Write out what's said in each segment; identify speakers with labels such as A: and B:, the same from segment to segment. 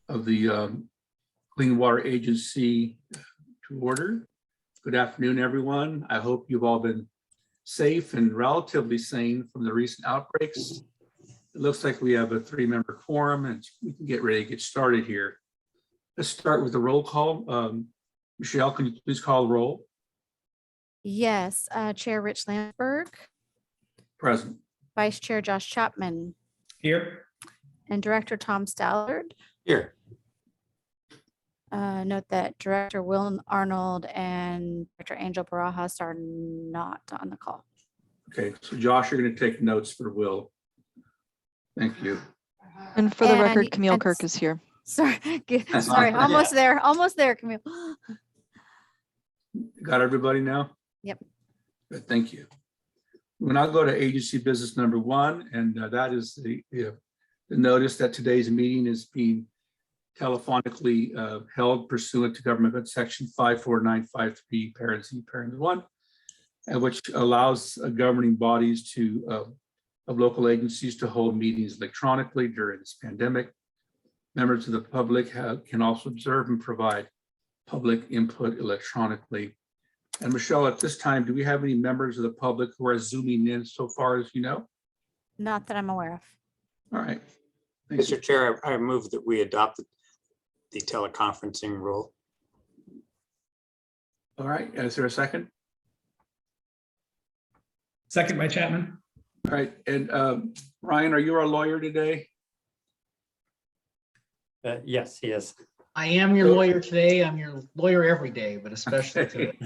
A: of the Clean Water Agency to order. Good afternoon, everyone. I hope you've all been safe and relatively sane from the recent outbreaks. It looks like we have a 3-member quorum and we can get ready to get started here. Let's start with the roll call. Michelle, can you please call the roll?
B: Yes, Chair Rich Landsberg,
A: Present.
B: Vice Chair Josh Chapman,
C: Here.
B: and Director Tom Stallard.
D: Here.
B: Note that Director Will Arnold and Director Angel Barajas are not on the call.
A: Okay, so Josh, you're going to take notes for Will. Thank you.
E: And for the
B: And-
E: record, Camille
B: and-
E: Kirk is here.
B: Sorry, sorry, almost there, Camille.
A: Got everybody now?
B: Yep.
A: Good, thank you. We'll now go to agency business number 1, and that is the notice that today's meeting is being telephonically held pursuant to Government Code Section 54953, Parent Z, Parent 1, and which allows governing bodies of local agencies to hold meetings electronically during this pandemic. Members of the public can also observe and provide public input electronically. And Michelle, at this time, do we have any members of the public who are Zooming in so far as you know?
B: Not that I'm aware of.
A: All right. Thank you.
D: Mr. Chair, I move that we adopt the teleconferencing rule.
A: All right, is there a second?
C: Second by Chapman.
A: All right, and Ryan, are you our lawyer today?
F: Yes, he is.
C: I am your lawyer today. I'm your lawyer every day, but especially today.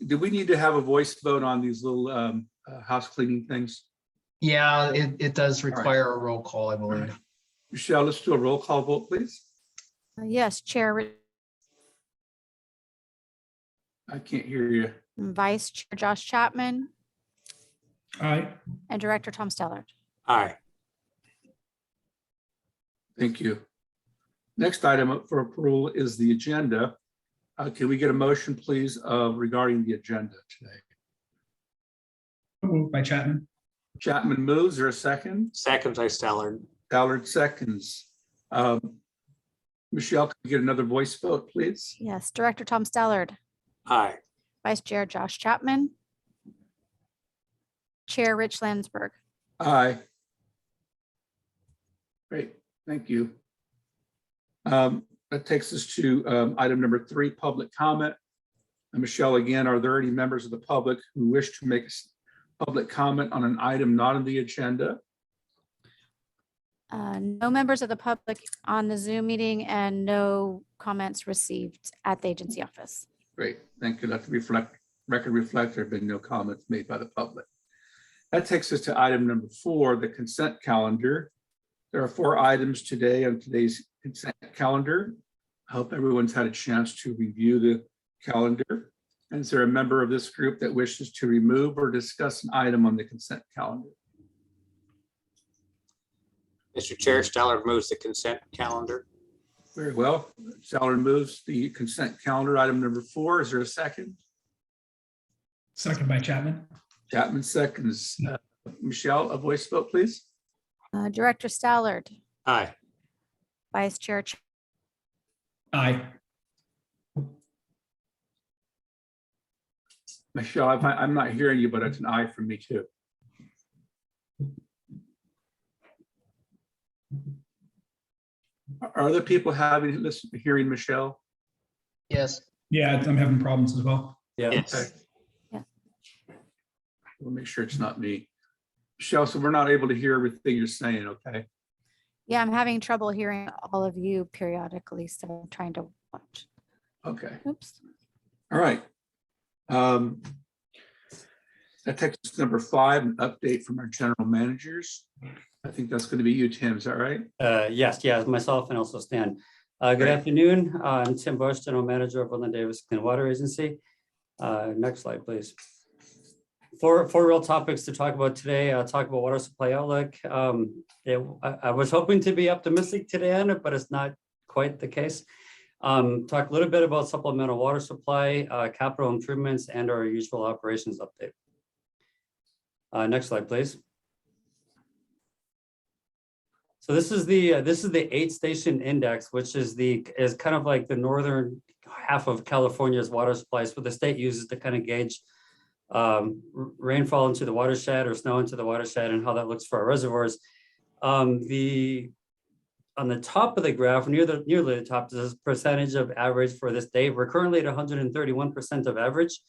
A: Do we need to have a voice vote on these little house cleaning things?
C: Yeah, it does require a roll call, I believe.
A: Michelle, let's do a roll call vote, please.
B: Yes, Chair Rich,
A: I can't hear you.
B: Vice Chair Josh Chapman,
C: Aye.
B: and Director Tom Stallard.
D: Aye.
A: Thank you. Next item up for approval is the agenda. Can we get a motion, please, regarding the agenda today?
C: Moved by Chapman.
A: Chapman moves, or a second?
D: Second by Stallard.
A: Ballard seconds. Michelle, can we get another voice vote, please?
B: Yes, Director Tom Stallard,
D: Aye.
B: Vice Chair Josh Chapman, Chair Rich Landsberg.
A: Aye. Great, thank you. That takes us to item number 3, public comment. And Michelle, again, are there any members of the public who wish to make a public comment on an item not on the agenda?
B: No members of the public on the Zoom meeting and no comments received at the agency office.
A: Great, thank you. Let the record reflect there have been no comments made by the public. That takes us to item number 4, the consent calendar. There are 4 items today on today's consent calendar. I hope everyone's had a chance to review the calendar. And is there a member of this group that wishes to remove or discuss an item on the consent calendar?
D: Mr. Chair, Stallard moves the consent calendar.
A: Very well. Stallard moves the consent calendar, item number 4. Is there a second?
C: Second by Chapman.
A: Chapman seconds. Michelle, a voice vote, please.
B: Director Stallard,
D: Aye.
B: Vice Chair
C: Aye.
A: Michelle, I'm not hearing you, but it's an aye from me too. Are other people hearing Michelle?
C: Yes. Yeah, I'm having problems as well.
F: Yeah.
D: Yes.
A: Okay.
B: Yeah.
A: We'll make sure it's not me. Michelle, so we're not able to hear everything you're saying, okay?
B: Yeah, I'm having trouble hearing all of you periodically, so I'm trying to watch.
A: Okay,
B: Oops.
A: all right. That takes us to number 5, an update from our general managers. I think that's going to be you, Tim, is that right?
F: Yes, myself and also Stan. Good
A: Great.
F: afternoon. I'm Tim Bush, General Manager of Woodland Davis Clean Water Agency. Next slide, please. Four real topics to talk about today. I'll talk about water supply outlook. I was hoping to be optimistic today on it, but it's not quite the case. Talk a little bit about supplemental water supply, capital improvements, and our usual operations update. Next slide, please. So this is the 8-station index, which is kind of like the northern half of California's water supply. So the state uses to kind of gauge rainfall into the watershed or snow into the watershed and how that looks for our reservoirs. On the top of the graph, nearly the top, is percentage of average for this day. We're currently at 131% of average.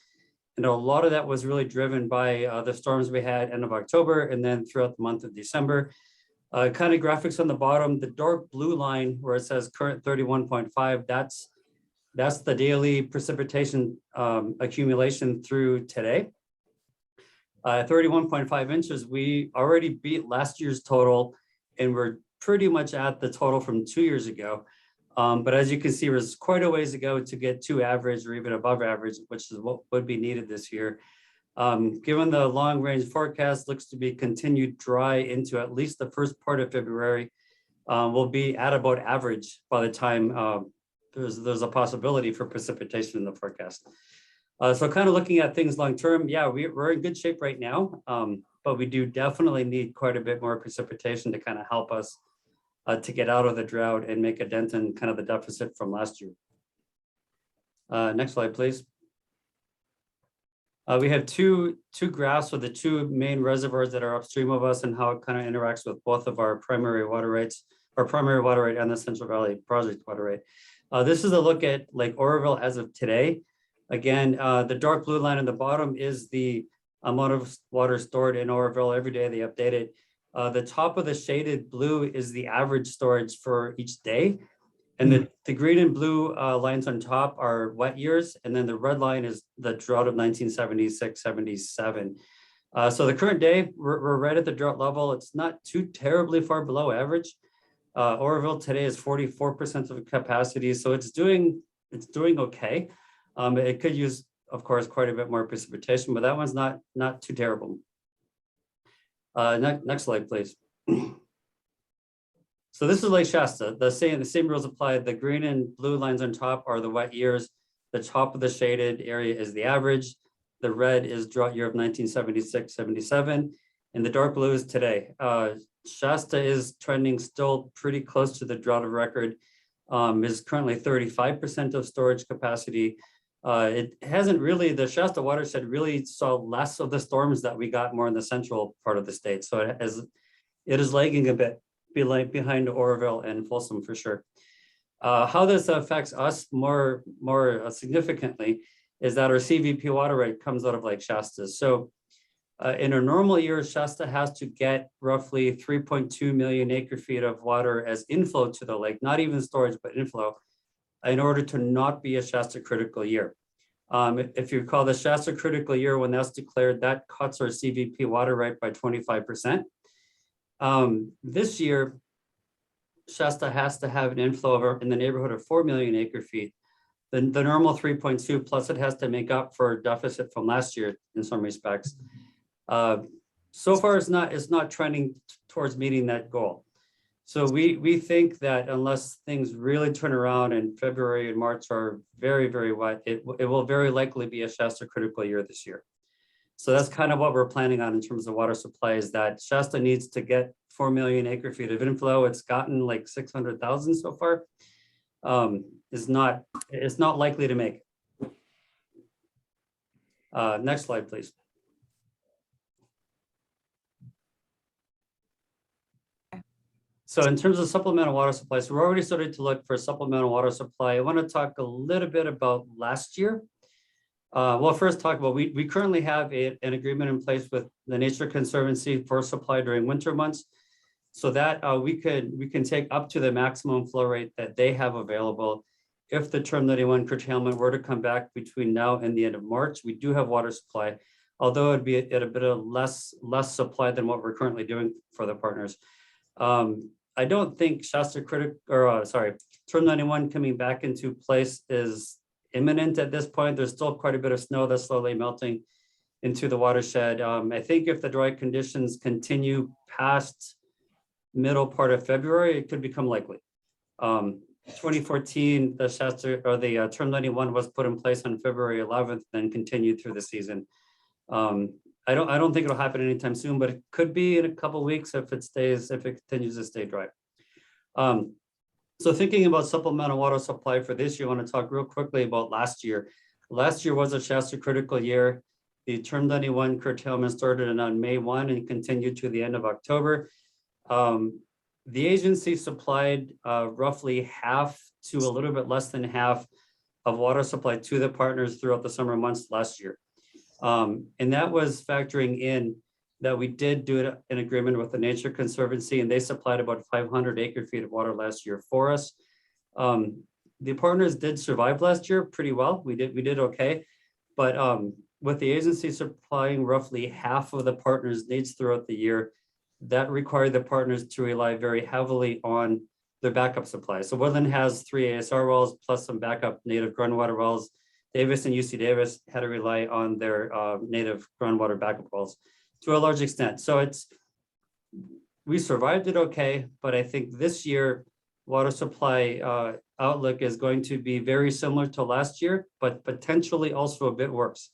F: And a lot of that was really driven by the storms we had end of October and then throughout the month of December. Kind of graphics on the bottom, the dark blue line where it says current 31.5, that's the daily precipitation accumulation through today. 31.5 inches, we already beat last year's total and we're pretty much at the total from 2 years ago. But as you can see, there's quite a ways to go to get to average or even above average, which is what would be needed this year. Given the long range forecast looks to be continued dry into at least the first part of February, we'll be at about average by the time there's a possibility for precipitation in the forecast. So kind of looking at things long term, yeah, we're in good shape right now, but we do definitely need quite a bit more precipitation to kind of help us to get out of the drought and make a dent in kind of the deficit from last year. Next slide, please. We have two graphs with the two main reservoirs that are upstream of us and how it kind of interacts with both of our primary water rates, our primary water rate and the Central Valley Project water rate. This is a look at Lake Oroville as of today. Again, the dark blue line on the bottom is the amount of water stored in Oroville. Every day they update it. The top of the shaded blue is the average storage for each day. And the green and blue lines on top are wet years. And then the red line is the drought of 1976-77. So the current day, we're right at the drought level. It's not too terribly far below average. Oroville today is 44% of capacity. So it's doing okay. It could use, of course, quite a bit more precipitation, but that one's not too terrible. Next slide, please. So this is Lake Shasta. The same rules apply. The green and blue lines on top are the wet years. The top of the shaded area is the average. The red is drought year of 1976-77, and the dark blue is today. Shasta is trending still pretty close to the drought of record. Is currently 35% of storage capacity. It hasn't really, the Shasta watershed really saw less of the storms that we got more in the central part of the state. So it is lagging a bit behind Oroville and Folsom for sure. How this affects us more significantly is that our CVP water rate comes out of Lake Shasta. So in a normal year, Shasta has to get roughly 3.2 million acre feet of water as inflow to the lake, not even storage, but inflow, in order to not be a Shasta critical year. If you recall the Shasta critical year, when that's declared, that cuts our CVP water rate by 25%. This year, Shasta has to have an inflow in the neighborhood of 4 million acre feet. The normal 3.2 plus it has to make up for a deficit from last year in some respects. So far, it's not trending towards meeting that goal. So we think that unless things really turn around and February and March are very, very wet, it will very likely be a Shasta critical year this year. So that's kind of what we're planning on in terms of water supply, is that Shasta needs to get 4 million acre feet of inflow. It's gotten like 600,000 so far. It's not likely to make it. Next slide, please. So in terms of supplemental water supply, so we're already starting to look for supplemental water supply. I want to talk a little bit about last year. Well, first talk about, we currently have an agreement in place with the Nature Conservancy for supply during winter months, so that we can take up to the maximum flow rate that they have available. If the term 91 curtailment were to come back between now and the end of March, we do have water supply, although it'd be at a bit of less supply than what we're currently doing for the partners. I don't think Shasta term 91 coming back into place is imminent at this point. There's still quite a bit of snow that's slowly melting into the watershed. I think if the dry conditions continue past middle part of February, it could become likely. 2014, the Shasta or the term 91 was put in place on February 11th, then continued through the season. I don't think it'll happen anytime soon, but it could be in a couple of weeks if it continues to stay dry. So thinking about supplemental water supply for this year, I want to talk real quickly about last year. Last year was a Shasta critical year. The term 91 curtailment started on May 1 and continued to the end of October. The agency supplied roughly half to a little bit less than half of water supply to the partners throughout the summer months last year. And that was factoring in that we did do it in agreement with the Nature Conservancy, and they supplied about 500 acre feet of water last year for us. The partners did survive last year pretty well. We did okay, but with the agency supplying roughly half of the partners' needs throughout the year, that required the partners to rely very heavily on their backup supply. So Woodland has 3 ASR wells plus some backup native groundwater wells. Davis and UC Davis had to rely on their native groundwater backup wells to a large extent. So we survived it okay, but I think this year water supply outlook is going to be very similar to last year, but potentially also a bit worse.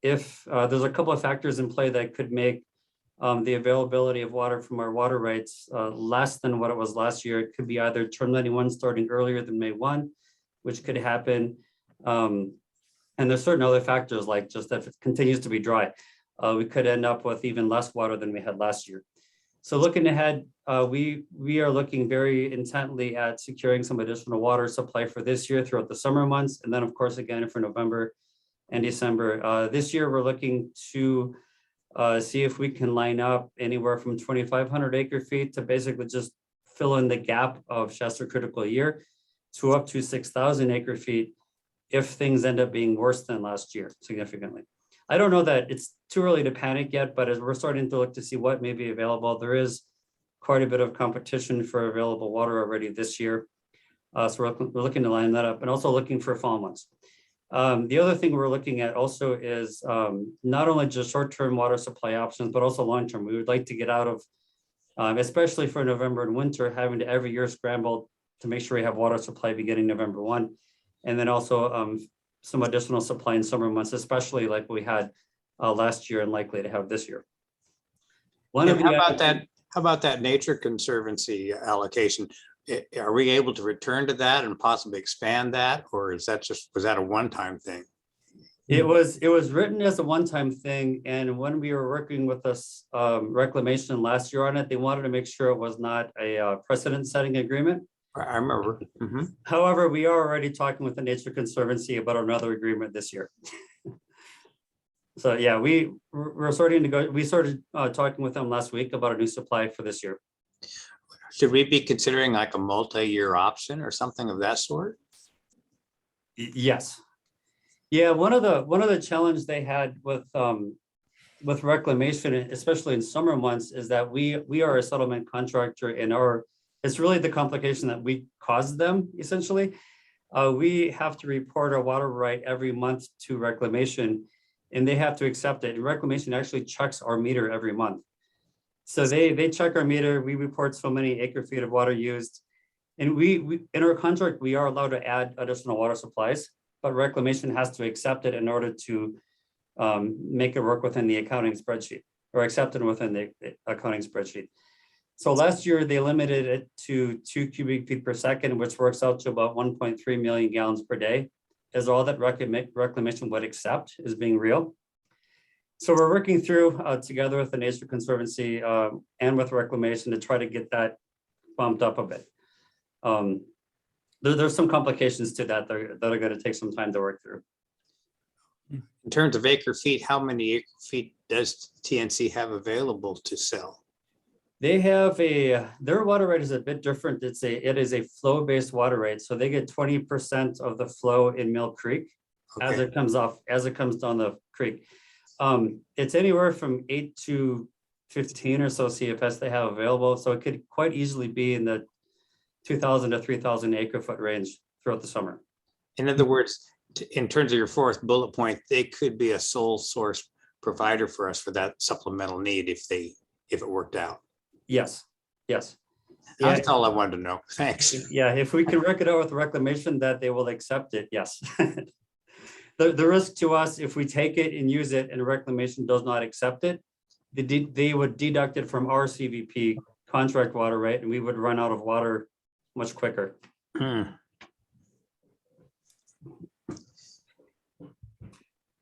F: If there's a couple of factors in play that could make the availability of water from our water rights less than what it was last year. It could be either term 91 starting earlier than May 1, which could happen. And there's certain other factors like just if it continues to be dry, we could end up with even less water than we had last year. So looking ahead, we are looking very intently at securing some additional water supply for this year throughout the summer months. And then of course, again, for November and December. This year, we're looking to see if we can line up anywhere from 2,500 acre feet to basically just fill in the gap of Shasta critical year to up to 6,000 acre feet if things end up being worse than last year significantly. I don't know that it's too early to panic yet, but as we're starting to look to see what may be available, there is quite a bit of competition for available water already this year. So we're looking to line that up and also looking for fall months. The other thing we're looking at also is not only just short-term water supply options, but also long-term. We would like to get out of, especially for November and winter, having to every year scramble to make sure we have water supply beginning November 1. And then also some additional supply in summer months, especially like we had last year and likely to have this year.
D: How about that Nature Conservancy allocation? Are we able to return to that and possibly expand that, or was that a one-time thing?
F: It was written as a one-time thing, and when we were working with this reclamation last year on it, they wanted to make sure it was not a precedent-setting agreement.
D: I remember. Mm-hmm.
F: However, we are already talking with the Nature Conservancy about another agreement this year. So yeah, we're starting to go. We started talking with them last week about a new supply for this year.
D: Should we be considering like a multi-year option or something of that sort?
F: Yes. Yeah, one of the challenges they had with reclamation, especially in summer months, is that we are a settlement contractor, and it's really the complication that we caused them essentially. We have to report our water right every month to reclamation, and they have to accept it. And reclamation actually checks our meter every month. So they check our meter, we report so many acre feet of water used. And we in our contract, we are allowed to add additional water supplies, but reclamation has to accept it in order to make it work within the accounting spreadsheet or accept it within the accounting spreadsheet. So last year they limited it to 2 cubic feet per second, which works out to about 1.3 million gallons per day, is all that reclamation would accept as being real. So we're working through together with the Nature Conservancy and with reclamation to try to get that bumped up a bit. There's some complications to that that are going to take some time to work through.
D: In terms of acre feet, how many acre feet does TNC have available to sell?
F: They have their water rate is a bit different. It is a flow-based water rate. So they get 20% of the flow in Mill Creek as it comes down the creek. It's anywhere from 8 to 15 or so CFS they have available. So it could quite easily be in the 2,000 to 3,000 acre foot range throughout the summer.
D: In other words, in terms of your fourth bullet point, they could be a sole source provider for us for that supplemental need if it worked out.
F: Yes.
D: That's all I wanted to know. Thanks.
F: Yeah, if we can work it out with reclamation that they will accept it, yes. The risk to us, if we take it and use it and reclamation does not accept it, they would deduct it from our CVP contract water rate, and we would run out of water much quicker.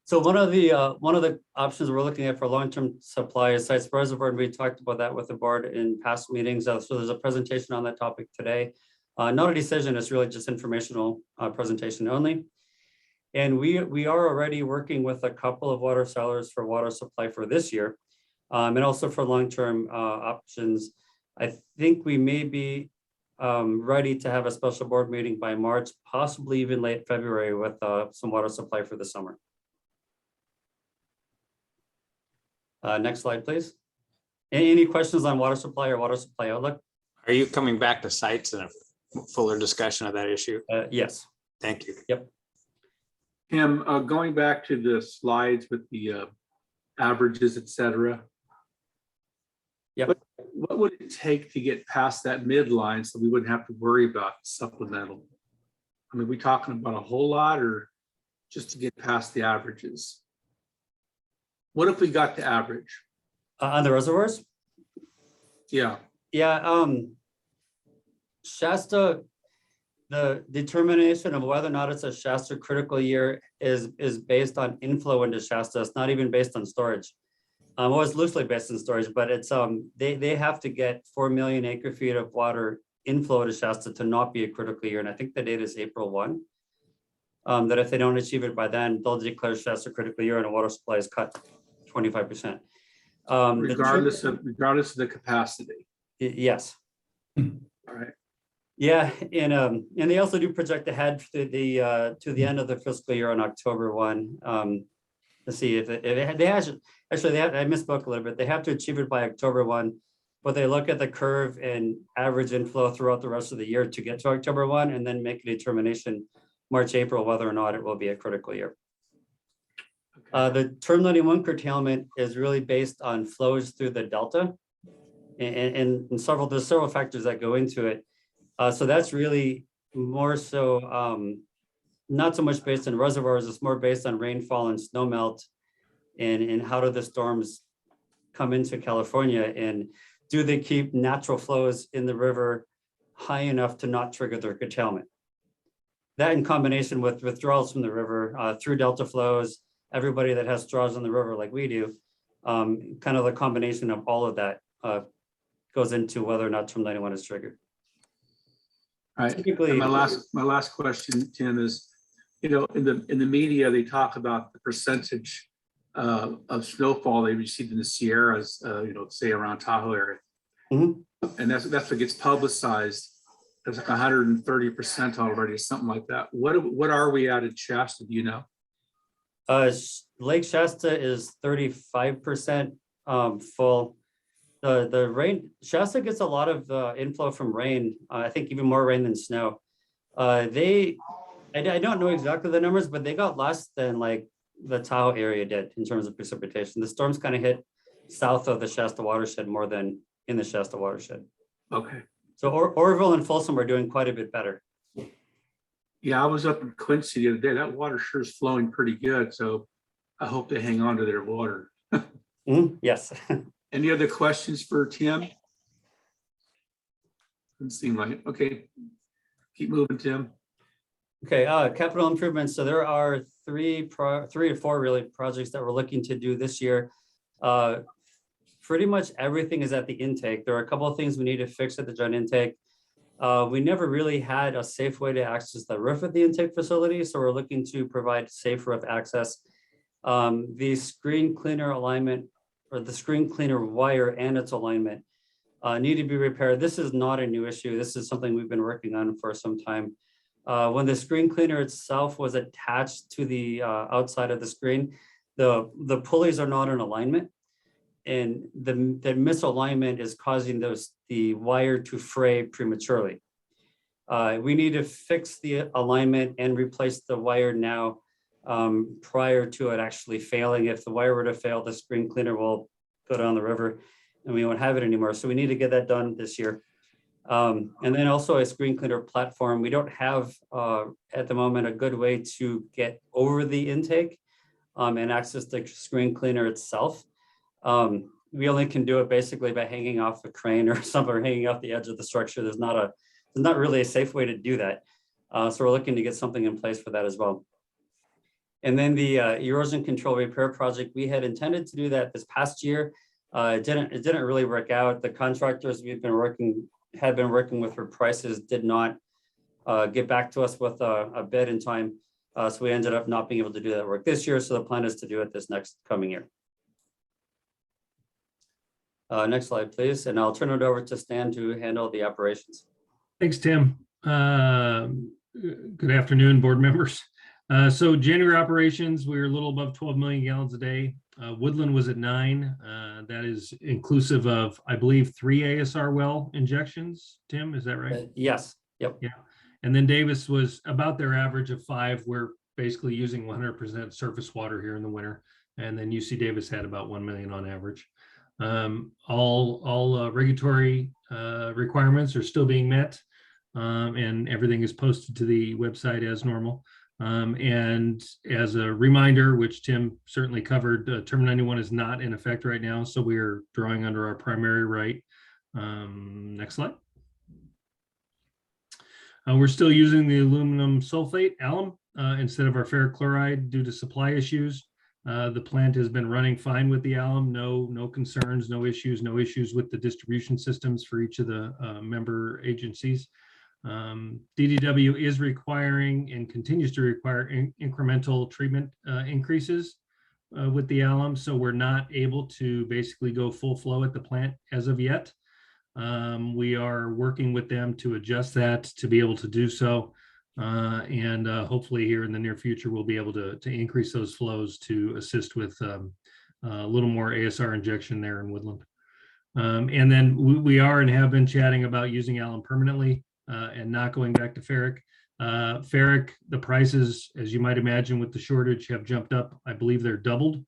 F: So one of the options we're looking at for long-term supply is sites reservoir, and we talked about that with the board in past meetings. So there's a presentation on that topic today. Not a decision, it's really just informational presentation only. And we are already working with a couple of water sellers for water supply for this year, and also for long-term options. I think we may be ready to have a special board meeting by March, possibly even late February, with some water supply for the summer. Next slide, please. Any questions on water supply or water supply outlook?
D: Are you coming back to sites in a fuller discussion of that issue?
F: Yes.
D: Thank you.
F: Yep.
A: Tim, going back to the slides with the averages, et cetera.
F: Yep.
A: What would it take to get past that midline so we wouldn't have to worry about supplemental? I mean, we talking about a whole lot or just to get past the averages? What if we got the average?
F: On the reservoirs?
A: Yeah.
F: Yeah. Shasta, the determination of whether or not it's a Shasta critical year is based on inflow into Shasta. It's not even based on storage. Well, it's loosely based on storage, but it's they have to get 4 million acre feet of water inflow to Shasta to not be a critical year. And I think the date is April 1. That if they don't achieve it by then, they'll declare Shasta critical year and the water supply is cut 25%.
A: Regardless of the capacity.
F: Yes.
A: All right.
F: Yeah, and they also do project ahead to the end of the fiscal year on October 1. To see if they actually I misspoke a little bit. They have to achieve it by October 1, but they look at the curve and average inflow throughout the rest of the year to get to October 1, and then make a determination March, April, whether or not it will be a critical year. The term 91 curtailment is really based on flows through the delta, and there's several factors that go into it. So that's really more so not so much based on reservoirs, it's more based on rainfall and snow melt, and how do the storms come into California, and do they keep natural flows in the river high enough to not trigger their curtailment? That in combination with withdrawals from the river through delta flows, everybody that has straws on the river like we do, kind of the combination of all of that goes into whether or not term 91 is triggered.
A: All right.
F: Typically,
A: And my last question, Tim, is, in the media, they talk about the percentage of snowfall they received in the Sierras, say around Tahoe area.
F: Mhm.
A: And that's what gets publicized. It's like 130% already, something like that. What are we at Shasta? Do you know?
F: Lake Shasta is 35% full. The rain, Shasta gets a lot of inflow from rain. I think even more rain than snow. I don't know exactly the numbers, but they got less than like the Tahoe area did in terms of precipitation. The storms kind of hit south of the Shasta watershed more than in the Shasta watershed.
A: Okay.
F: So Oroville and Folsom are doing quite a bit better.
A: Yeah, I was up in Quincy the other day. That water sure is flowing pretty good. So I hope they hang on to their water.
F: Yes.
A: Any other questions for Tim? Doesn't seem like it. Okay. Keep moving, Tim.
F: Okay, capital improvements. So there are three to four really projects that we're looking to do this year. Pretty much everything is at the intake. There are a couple of things we need to fix at the joint intake. We never really had a safe way to access the roof at the intake facility, so we're looking to provide safe roof access. The screen cleaner alignment, or the screen cleaner wire and its alignment need to be repaired. This is not a new issue. This is something we've been working on for some time. When the screen cleaner itself was attached to the outside of the screen, the pulleys are not in alignment, and the misalignment is causing the wire to fray prematurely. We need to fix the alignment and replace the wire now prior to it actually failing. If the wire were to fail, the screen cleaner will go down the river and we won't have it anymore. So we need to get that done this year. And then also a screen cleaner platform. We don't have at the moment a good way to get over the intake and access the screen cleaner itself. We only can do it basically by hanging off a crane or something, or hanging off the edge of the structure. There's not really a safe way to do that. So we're looking to get something in place for that as well. And then the erosion control repair project, we had intended to do that this past year. It didn't really work out. The contractors had been working with for prices did not get back to us with a bid in time. So we ended up not being able to do that work this year. So the plan is to do it this next coming year. Next slide, please. And I'll turn it over to Stan to handle the operations.
E: Thanks, Tim. Good afternoon, board members. So January operations, we were a little above 12 million gallons a day. Woodland was at 9. That is inclusive of, I believe, 3 ASR well injections. Tim, is that right?
F: Yes. Yep.
E: Yeah. And then Davis was about their average of 5. We're basically using 100% surface water here in the winter. And then UC Davis had about 1 million on average. All regulatory requirements are still being met, and everything is posted to the website as normal. And as a reminder, which Tim certainly covered, Term 91 is not in effect right now, so we are drawing under our primary right. Next slide. We're still using the aluminum sulfate, alum, instead of our ferric chloride due to supply issues. The plant has been running fine with the alum, no concerns, no issues with the distribution systems for each of the member agencies. DDW is requiring and continues to require incremental treatment increases with the alum, so we're not able to basically go full flow at the plant as of yet. We are working with them to adjust that to be able to do so. And hopefully here in the near future, we'll be able to increase those flows to assist with a little more ASR injection there in Woodland. And then we are and have been chatting about using alum permanently and not going back to ferric. Ferric, the prices, as you might imagine with the shortage, have jumped up. I believe they're doubled.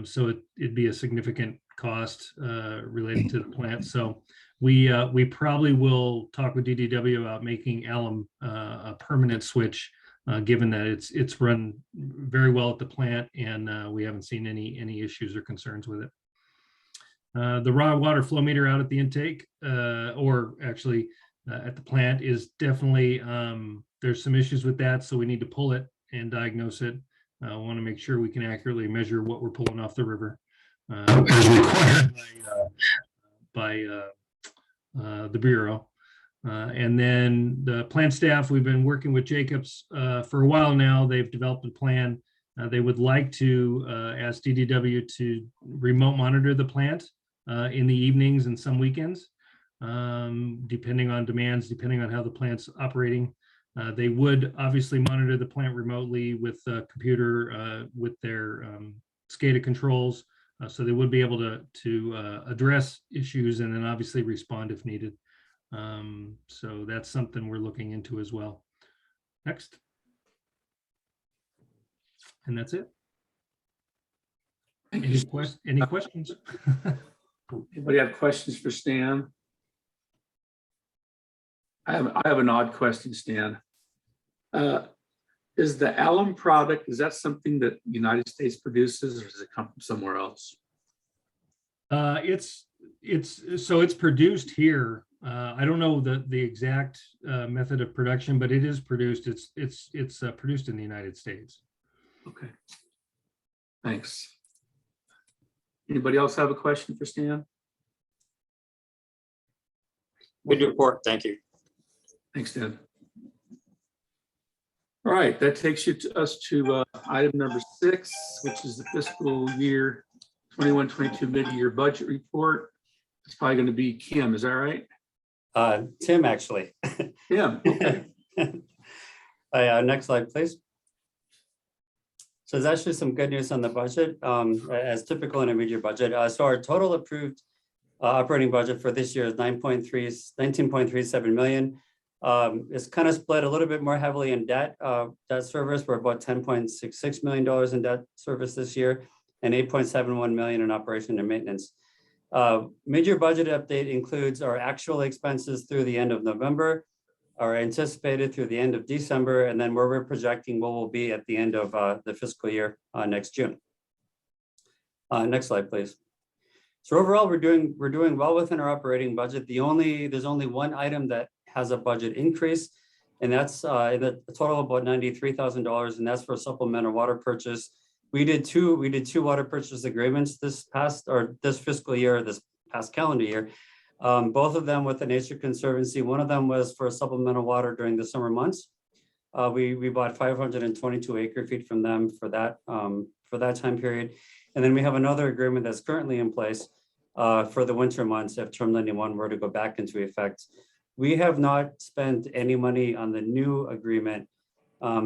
E: So it'd be a significant cost related to the plant. So we probably will talk with DDW about making alum a permanent switch, given that it's run very well at the plant and we haven't seen any issues or concerns with it. The raw water flow meter out at the intake, or actually at the plant, is definitely, there's some issues with that, so we need to pull it and diagnose it. I want to make sure we can accurately measure what we're pulling off the river as required by the Bureau. And then the plant staff, we've been working with Jacobs for a while now. They've developed a plan. They would like to ask DDW to remote monitor the plant in the evenings and some weekends, depending on demands, depending on how the plant's operating. They would obviously monitor the plant remotely with a computer with their SCADA controls. So they would be able to address issues and then obviously respond if needed. So that's something we're looking into as well. Next. And that's it. Any questions?
A: Anybody have questions for Stan? I have an odd question, Stan. Is the alum product, is that something that the United States produces, or does it come from somewhere else?
E: It's produced here. I don't know the exact method of production, but it is produced. It's produced in the United States.
A: Okay. Thanks. Anybody else have a question for Stan?
D: Good report. Thank you.
A: Thanks, Dan. All right, that takes us to item number 6, which is the fiscal year 21-22 mid-year budget report. It's probably going to be Kim, is that right?
F: Tim, actually.
A: Yeah. Okay.
F: Next slide, please. So there's actually some good news on the budget, as typical in a mid-year budget. So our total approved operating budget for this year is 19.37 million. It's kind of split a little bit more heavily in debt service. We're about $10.66 million in debt service this year and 8.71 million in operation and maintenance. Mid-year budget update includes our actual expenses through the end of November, are anticipated through the end of December, and then where we're projecting what will be at the end of the fiscal year next June. Next slide, please. So overall, we're doing well within our operating budget. There's only one item that has a budget increase. And that's in a total of about $93,000, and that's for supplemental water purchase. We did two water purchase agreements this fiscal year, this past calendar year. Both of them with the Nature Conservancy. One of them was for supplemental water during the summer months. We bought 522 acre feet from them for that time period. And then we have another agreement that's currently in place for the winter months if Term 91 were to go back into effect. We have not spent any money on the new agreement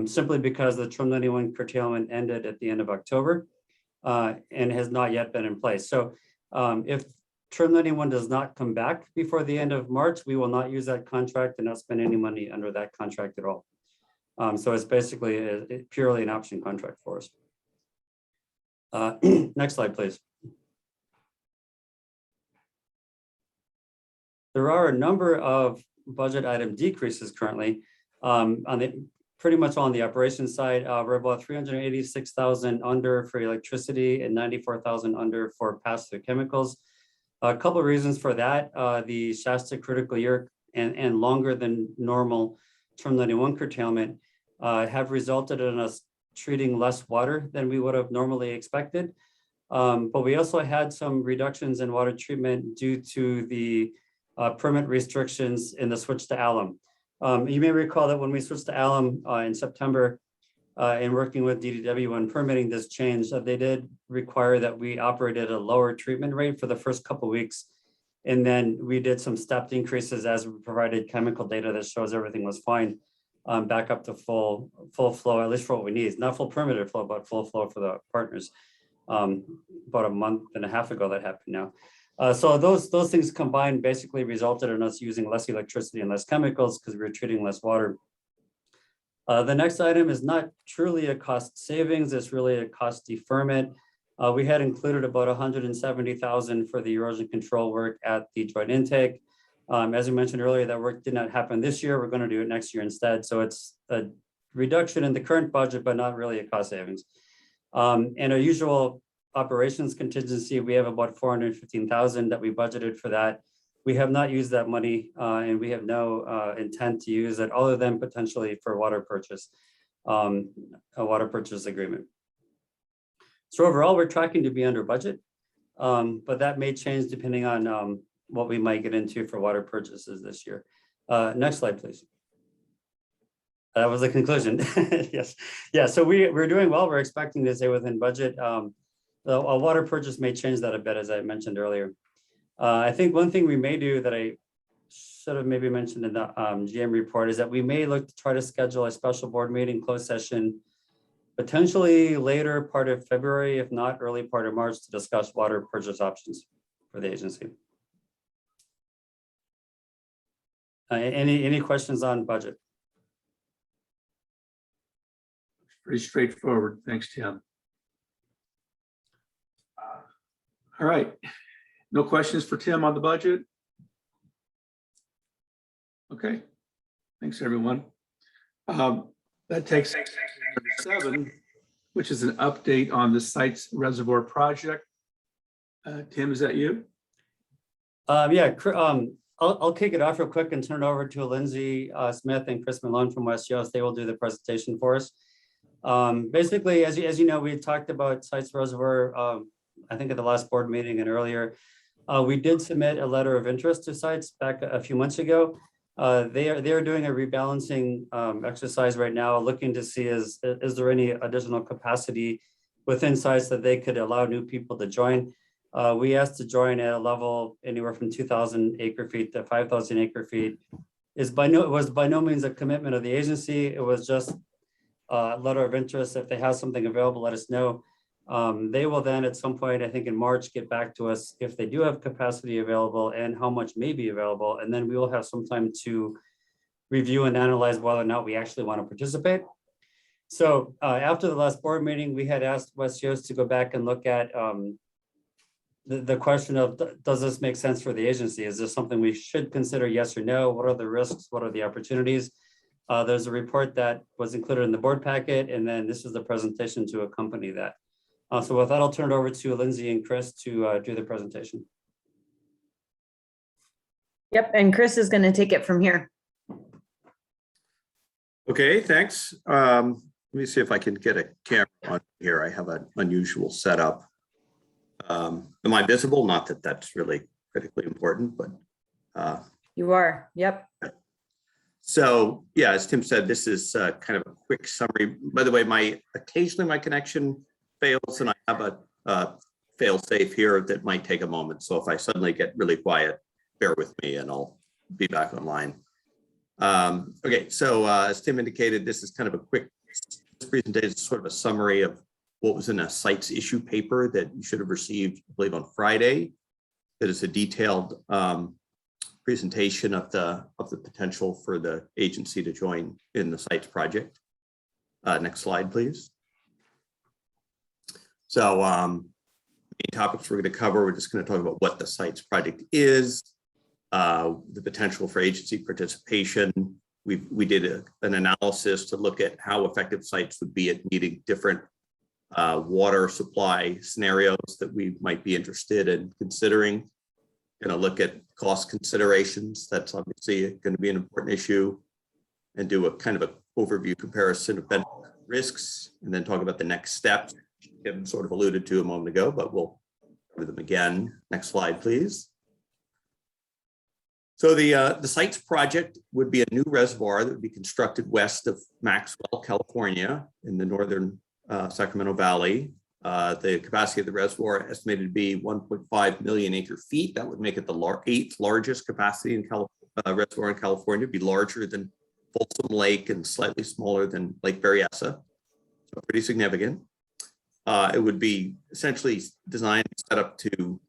F: simply because the Term 91 curtailment ended at the end of October and has not yet been in place. So if Term 91 does not come back before the end of March, we will not use that contract and not spend any money under that contract at all. So it's basically purely an option contract for us. Next slide, please. There are a number of budget item decreases currently pretty much on the operations side. We're about 386,000 under for electricity and 94,000 under for pass-through chemicals. A couple of reasons for that: the Shasta critical year and longer than normal Term 91 curtailment have resulted in us treating less water than we would have normally expected. But we also had some reductions in water treatment due to the permit restrictions in the switch to alum. You may recall that when we switched to alum in September and working with DDW on permitting this change, they did require that we operate at a lower treatment rate for the first couple of weeks. And then we did some stepped increases as we provided chemical data that shows everything was fine, back up to full flow, at least for what we need. Not full permitted flow, but full flow for the partners. About a month and a half ago that happened now. So those things combined basically resulted in us using less electricity and less chemicals because we were treating less water. The next item is not truly a cost savings, it's really a cost deferment. We had included about 170,000 for the erosion control work at the joint intake. As we mentioned earlier, that work did not happen this year. We're going to do it next year instead. So it's a reduction in the current budget, but not really a cost savings. And our usual operations contingency, we have about 415,000 that we budgeted for that. We have not used that money and we have no intent to use it other than potentially for water purchase, a water purchase agreement. So overall, we're tracking to be under budget, but that may change depending on what we might get into for water purchases this year. Next slide, please. That was the conclusion. Yes. Yeah, so we're doing well. We're expecting to stay within budget. A water purchase may change that a bit, as I mentioned earlier. I think one thing we may do that I should have maybe mentioned in the GM report is that we may look to try to schedule a special board meeting, closed session, potentially later part of February, if not early part of March, to discuss water purchase options for the agency. Any questions on budget?
A: Pretty straightforward. Thanks, Tim. All right. No questions for Tim on the budget? Okay. Thanks, everyone. That takes us to number 7, which is an update on the site's reservoir project. Tim, is that you?
F: Yeah, I'll kick it off real quick and turn it over to Lindsay Smith and Chris Malone from West Yost. They will do the presentation for us. Basically, as you know, we talked about sites reservoir, I think at the last board meeting and earlier. We did submit a letter of interest to sites back a few months ago. They are doing a rebalancing exercise right now, looking to see is there any additional capacity within sites that they could allow new people to join. We asked to join at a level anywhere from 2,000 acre feet to 5,000 acre feet. It was by no means a commitment of the agency. It was just a letter of interest. If they have something available, let us know. They will then at some point, I think in March, get back to us if they do have capacity available and how much may be available. And then we will have some time to review and analyze whether or not we actually want to participate. So after the last board meeting, we had asked West Yost to go back and look at the question of, does this make sense for the agency? Is this something we should consider, yes or no? What are the risks? What are the opportunities? There's a report that was included in the board packet, and then this is the presentation to accompany that. So with that, I'll turn it over to Lindsay and Chris to do the presentation.
G: Yep, and Chris is going to take it from here. Okay, thanks. Let me see if I can get a camera on here. I have an unusual setup. Am I visible? Not that that's really critically important, but
H: You are, yep.
G: so yeah, as Tim said, this is kind of a quick summary. By the way, occasionally my connection fails and I have a fail safe here that might take a moment. So if I suddenly get really quiet, bear with me and I'll be back online. Okay, so as Tim indicated, this is kind of a quick presentation, it's sort of a summary of what was in a sites issue paper that you should have received, I believe, on Friday. That is a detailed presentation of the potential for the agency to join in the sites project. Next slide, please. So main topics we're going to cover, we're just going to talk about what the sites project is, the potential for agency participation. We did an analysis to look at how effective sites would be at meeting different water supply scenarios that we might be interested in considering. Going to look at cost considerations. That's obviously going to be an important issue, and do a kind of an overview comparison of benefits and risks, and then talk about the next steps. Kim sort of alluded to a moment ago, but we'll cover them again. Next slide, please. So the sites project would be a new reservoir that would be constructed west of Maxwell, California, in the northern Sacramento Valley. The capacity of the reservoir estimated to be 1.5 million acre feet. That would make it the 8th largest capacity in reservoir in California. It'd be larger than Folsom Lake and slightly smaller than Lake Berryessa, so pretty significant. It would be essentially designed and set up to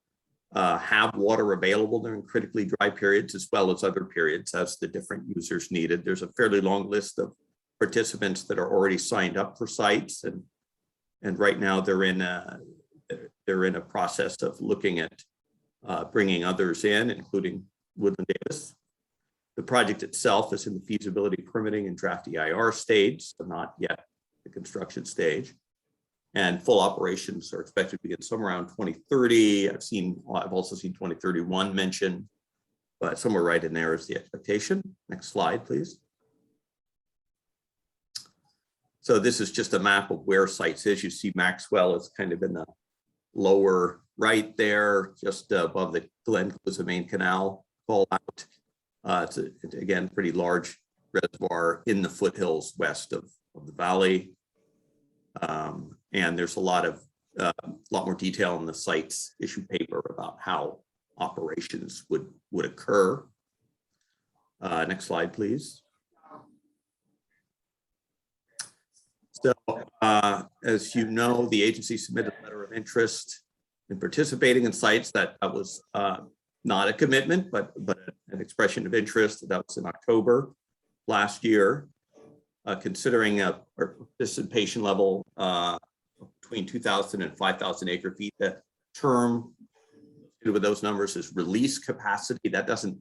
G: have water available during critically dry periods as well as other periods as the different users needed. There's a fairly long list of participants that are already signed up for sites, and right now they're in a process of looking at bringing others in, including Woodland Davis. The project itself is in the feasibility, permitting, and draft EIR stage, so not yet the construction stage. And full operations are expected to begin somewhere around 2030. I've also seen 2031 mentioned, but somewhere right in there is the expectation. Next slide, please. So this is just a map of where sites is. You see Maxwell is kind of in the lower right there, just above the Glen Main Canal call out. It's again, pretty large reservoir in the foothills west of the valley. And there's a lot more detail in the sites issue paper about how operations would occur. Next slide, please. So, as you know, the agency submitted a letter of interest in participating in sites. That was not a commitment, but an expression of interest. That was in October last year. Considering a participation level between 2,000 and 5,000 acre feet. The term with those numbers is release capacity. That doesn't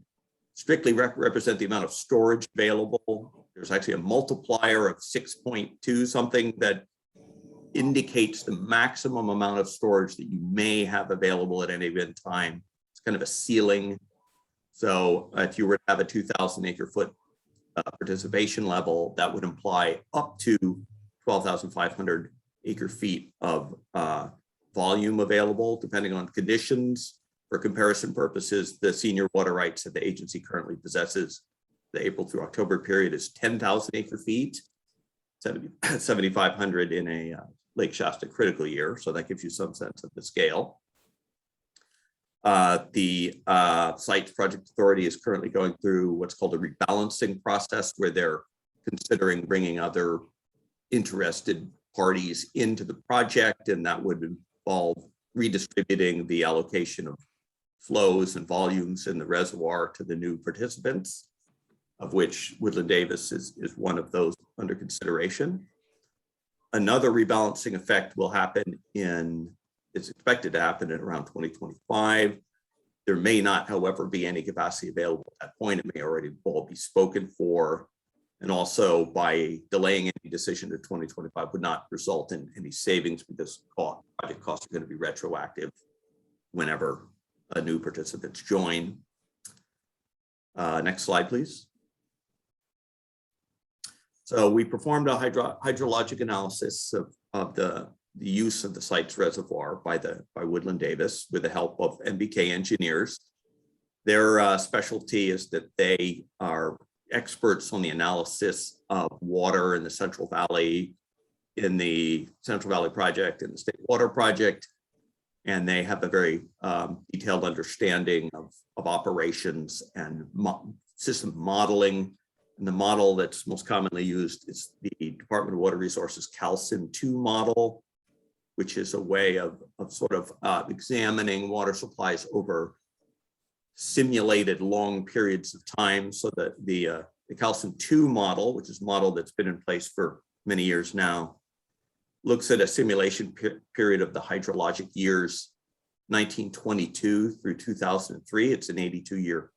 G: strictly represent the amount of storage available. There's actually a multiplier of 6.2 something that indicates the maximum amount of storage that you may have available at any given time. It's kind of a ceiling. So if you were to have a 2,000 acre foot participation level, that would imply up to 12,500 acre feet of volume available, depending on conditions. For comparison purposes, the senior water rights that the agency currently possesses, the April through October period, is 10,000 acre feet, 7,500 in a Lake Shasta critical year. So that gives you some sense of the scale. The Sites Project Authority is currently going through what's called a rebalancing process, where they're considering bringing other interested parties into the project, and that would involve redistributing the allocation of flows and volumes in the reservoir to the new participants, of which Woodland Davis is one of those under consideration. Another rebalancing effect will happen it's expected to happen in around 2025. There may not, however, be any capacity available at that point. It may already all be spoken for. And also, by delaying any decision to 2025 would not result in any savings, because project costs are going to be retroactive whenever new participants join. Next slide, please. So we performed a hydrologic analysis of the use of the site's reservoir by Woodland Davis with the help of MBK engineers. Their specialty is that they are experts on the analysis of water in the Central Valley, in the Central Valley Project and the State Water Project. And they have a very detailed understanding of operations and system modeling. And the model that's most commonly used is the Department of Water Resources Calcim 2 model, which is a way of sort of examining water supplies over simulated long periods of time. So that the Calcim 2 model, which is a model that's been in place for many years now, looks at a simulation period of the hydrologic years 1922 through 2003. It's an 82-year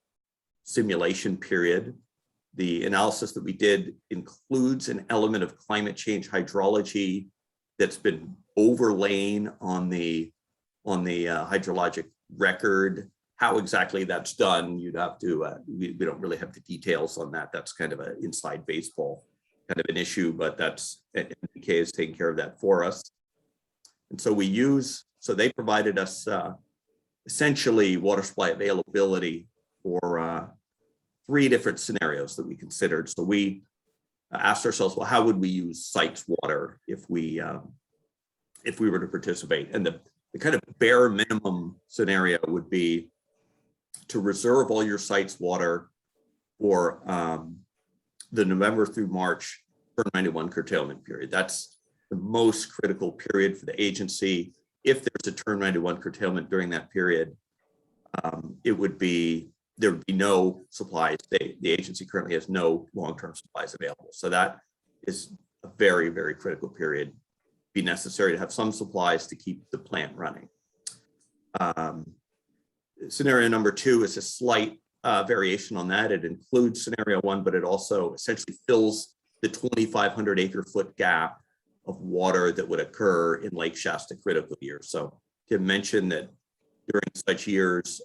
G: simulation period. The analysis that we did includes an element of climate change hydrology that's been overlain on the hydrologic record. How exactly that's done, you'd have to, we don't really have the details on that. That's kind of an inside baseball kind of an issue, but that's, MBK is taking care of that for us. And so so they provided us essentially water supply availability for 3 different scenarios that we considered. So we asked ourselves, well, how would we use site's water if we were to participate? And the kind of bare minimum scenario would be to reserve all your site's water for the November through March turn 91 curtailment period. That's the most critical period for the agency. If there's a turn 91 curtailment during that period, there would be no supplies. The agency currently has no long-term supplies available. So that is a very, very critical period. Be necessary to have some supplies to keep the plant running. Scenario number 2 is a slight variation on that. It includes scenario 1, but it also essentially fills the 2,500 acre-foot gap of water that would occur in Lake Shasta critical years. So Tim mentioned that during such years,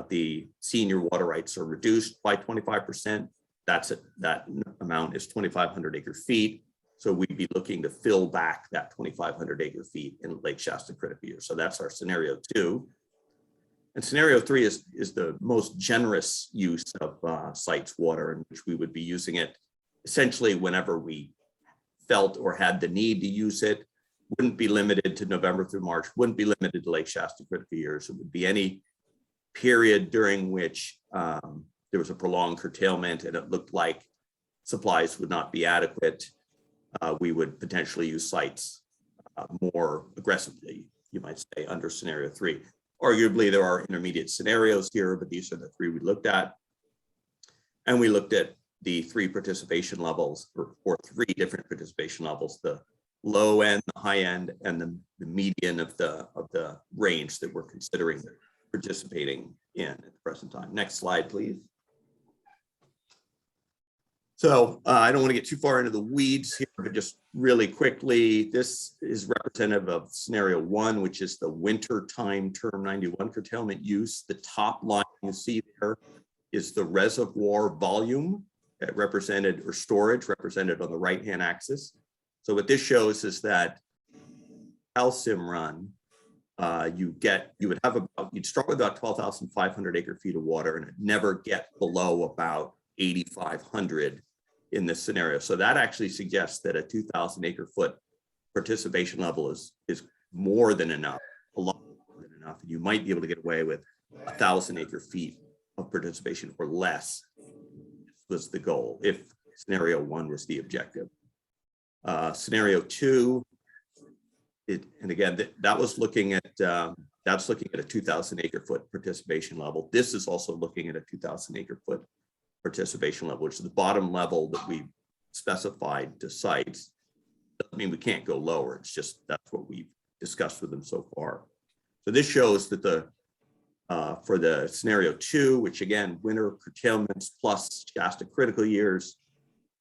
G: the senior water rights are reduced by 25%. That amount is 2,500 acre feet. So we'd be looking to fill back that 2,500 acre feet in Lake Shasta critical years. So that's our scenario 2. And scenario 3 is the most generous use of site's water, in which we would be using it essentially whenever we felt or had the need to use it. Wouldn't be limited to November through March, wouldn't be limited to Lake Shasta critical years. It would be any period during which there was a prolonged curtailment and it looked like supplies would not be adequate. We would potentially use sites more aggressively, you might say, under scenario 3. Arguably, there are intermediate scenarios here, but these are the 3 we looked at. And we looked at the 3 participation levels, or 3 different participation levels: the low end, the high end, and the median of the range that we're considering participating in at the present time. Next slide, please. So I don't want to get too far into the weeds here, but just really quickly, this is representative of scenario 1, which is the winter time term 91 curtailment use. The top line you see there is the reservoir volume represented, or storage represented on the right-hand axis. So what this shows is that Calcim run, you'd start with about 12,500 acre feet of water and never get below about 8,500 in this scenario. So that actually suggests that a 2,000 acre foot participation level is more than enough, a lot more than enough. You might be able to get away with 1,000 acre feet of participation or less was the goal if scenario 1 was the objective. Scenario 2, and again, that was looking at that's looking at a 2,000 acre foot participation level. This is also looking at a 2,000 acre foot participation level, which is the bottom level that we specified to sites. Doesn't mean we can't go lower. It's just that's what we've discussed with them so far. So this shows that for the scenario 2, which again, winter curtailments plus Shasta critical years,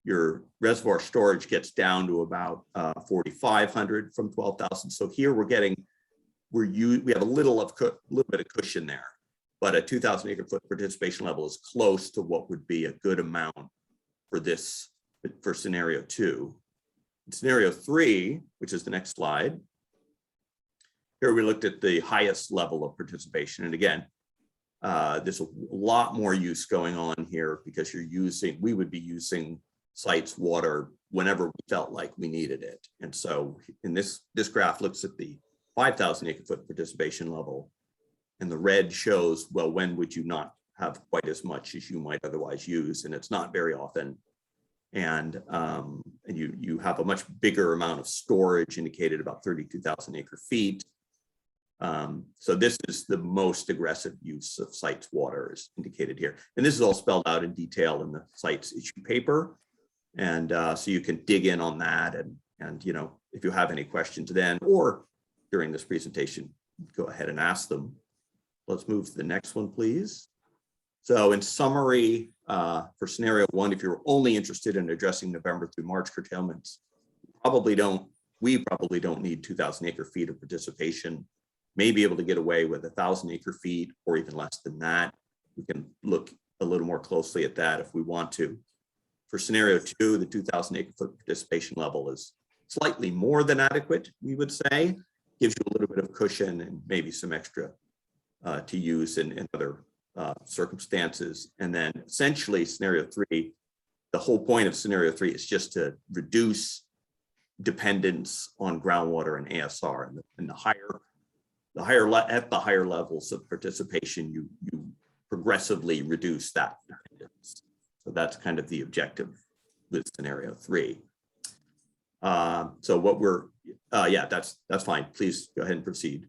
G: your reservoir storage gets down to about 4,500 from 12,000. So here we have a little bit of cushion there, but a 2,000 acre foot participation level is close to what would be a good amount for this for scenario 2. In scenario 3, which is the next slide, here we looked at the highest level of participation. And again, there's a lot more use going on here because we would be using sites water whenever we felt like we needed it. And so in this graph looks at the 5,000 acre foot participation level, and the red shows, well, when would you not have quite as much as you might otherwise use? And it's not very often. And you have a much bigger amount of storage, indicated about 32,000 acre feet. So this is the most aggressive use of sites water is indicated here. And this is all spelled out in detail in the sites issue paper. And so you can dig in on that. And you know, if you have any questions then or during this presentation, go ahead and ask them. Let's move to the next one, please. So in summary, for scenario 1, if you're only interested in addressing November through March curtailments, we probably don't need 2,000 acre feet of participation. May be able to get away with 1,000 acre feet or even less than that. We can look a little more closely at that if we want to. For scenario 2, the 2,000 acre foot participation level is slightly more than adequate, we would say. Gives you a little bit of cushion and maybe some extra to use in other circumstances. And then essentially scenario 3, the whole point of scenario 3 is just to reduce dependence on groundwater and ASR. And the higher levels of participation, you progressively reduce that dependence. So that's kind of the objective with scenario 3. So what we're, yeah, that's fine. Please go ahead and proceed.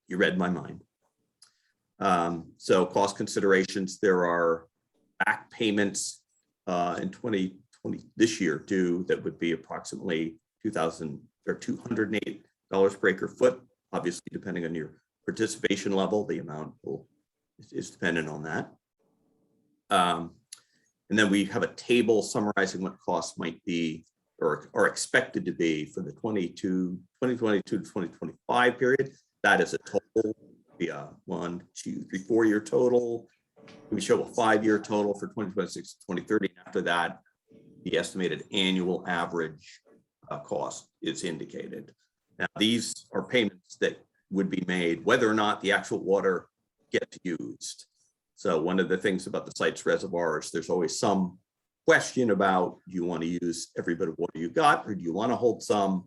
G: You read my mind. So cost considerations, there are back payments in 2020 this year due that would be approximately $208 per acre foot. Obviously, depending on your participation level, the amount is dependent on that. And then we have a table summarizing what costs might be or are expected to be for the 2022 to 2025 period. That is a total, be a 1, 2, 3, 4 year total. We show a 5-year total for 2026 to 2030. And after that, the estimated annual average cost is indicated. Now, these are payments that would be made whether or not the actual water gets used. So one of the things about the site's reservoirs, there's always some question about, do you want to use every bit of water you got, or do you want to hold some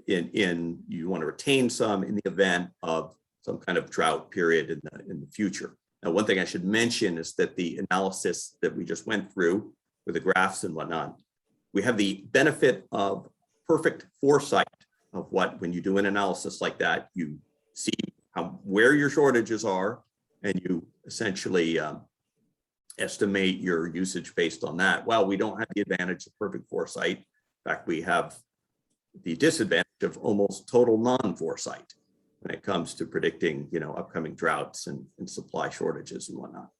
G: you want to retain some in the event of some kind of drought period in the future. Now, one thing I should mention is that the analysis that we just went through with the graphs and whatnot, we have the benefit of perfect foresight of what, when you do an analysis like that, you see where your shortages are, and you essentially estimate your usage based on that. Well, we don't have the advantage of perfect foresight. In fact, we have the disadvantage of almost total non-foresight when it comes to predicting, upcoming droughts and supply shortages and whatnot.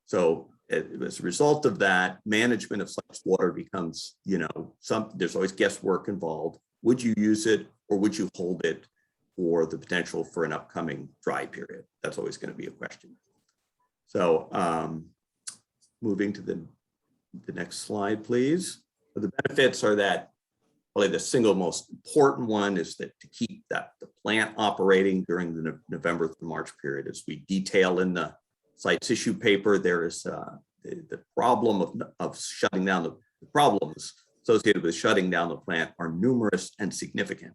G: So as a result of that, management of such water becomes, there's always guesswork involved. Would you use it, or would you hold it for the potential for an upcoming dry period? That's always going to be a question. So moving to the next slide, please. So the benefits are that probably the single most important one is that to keep the plant operating during the November through March period. As we detail in the site's issue paper, there is the problem of shutting down the problems associated with shutting down the plant are numerous and significant.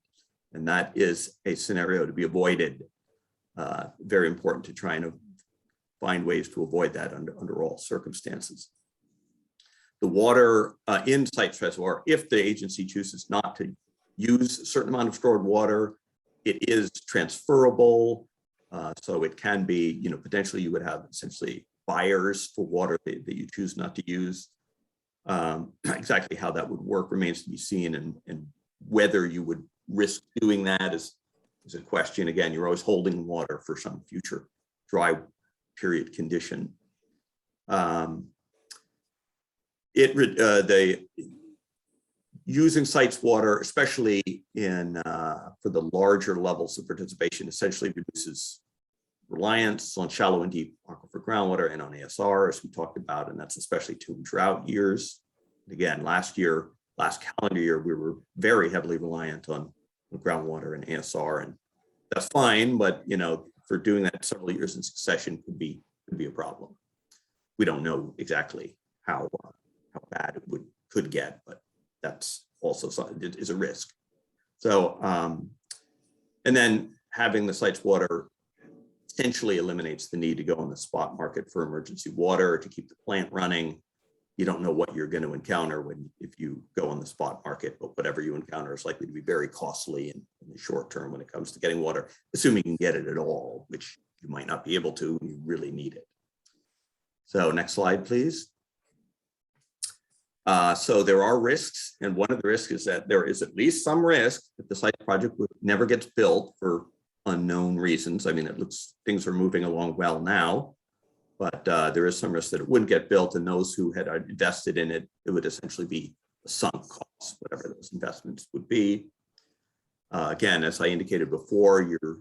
G: And that is a scenario to be avoided. Very important to try and find ways to avoid that under all circumstances. The water in site's reservoir, if the agency chooses not to use a certain amount of stored water, it is transferable. So it can be, potentially you would have essentially buyers for water that you choose not to use. Exactly how that would work remains to be seen, and whether you would risk doing that is a question. Again, you're always holding water for some future dry period condition. Using sites water, especially for the larger levels of participation, essentially reduces reliance on shallow and deep aquifer groundwater and on ASR, as we talked about, and that's especially true in drought years. Again, last calendar year, we were very heavily reliant on groundwater and ASR, and that's fine, but for doing that several years in succession could be a problem. We don't know exactly how bad it could get, but that's also something that is a risk. So, and then having the site's water essentially eliminates the need to go on the spot market for emergency water to keep the plant running. You don't know what you're going to encounter if you go on the spot market, but whatever you encounter is likely to be very costly in the short term when it comes to getting water, assuming you can get it at all, which you might not be able to, and you really need it. So next slide, please. So there are risks, and one of the risks is that there is at least some risk that the site project never gets built for unknown reasons. I mean, it looks things are moving along well now, but there is some risk that it wouldn't get built, and those who had invested in it, it would essentially be a sunk cost, whatever those investments would be. Again, as I indicated before, you're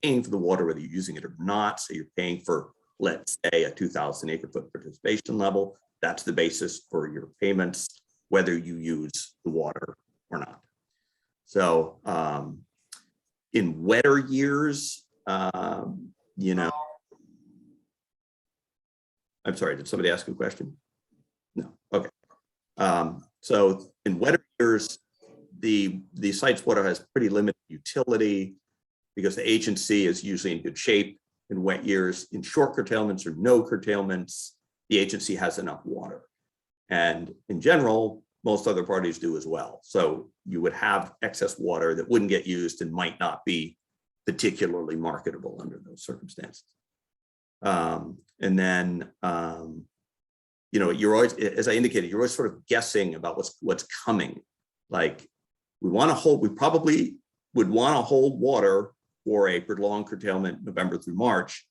G: paying for the water whether you're using it or not. So you're paying for, let's say, a 2,000 acre-foot participation level. That's the basis for your payments, whether you use the water or not. So in wetter years, I'm sorry, did somebody ask a question? No, okay. So in wetter years, the site's water has pretty limited utility because the agency is usually in good shape. In wet years, in short curtailments or no curtailments, the agency has enough water. And in general, most other parties do as well. So you would have excess water that wouldn't get used and might not be particularly marketable under those circumstances. And then, you're always, as I indicated, you're always sort of guessing about what's coming. Like we probably would want to hold water for a prolonged curtailment November through March.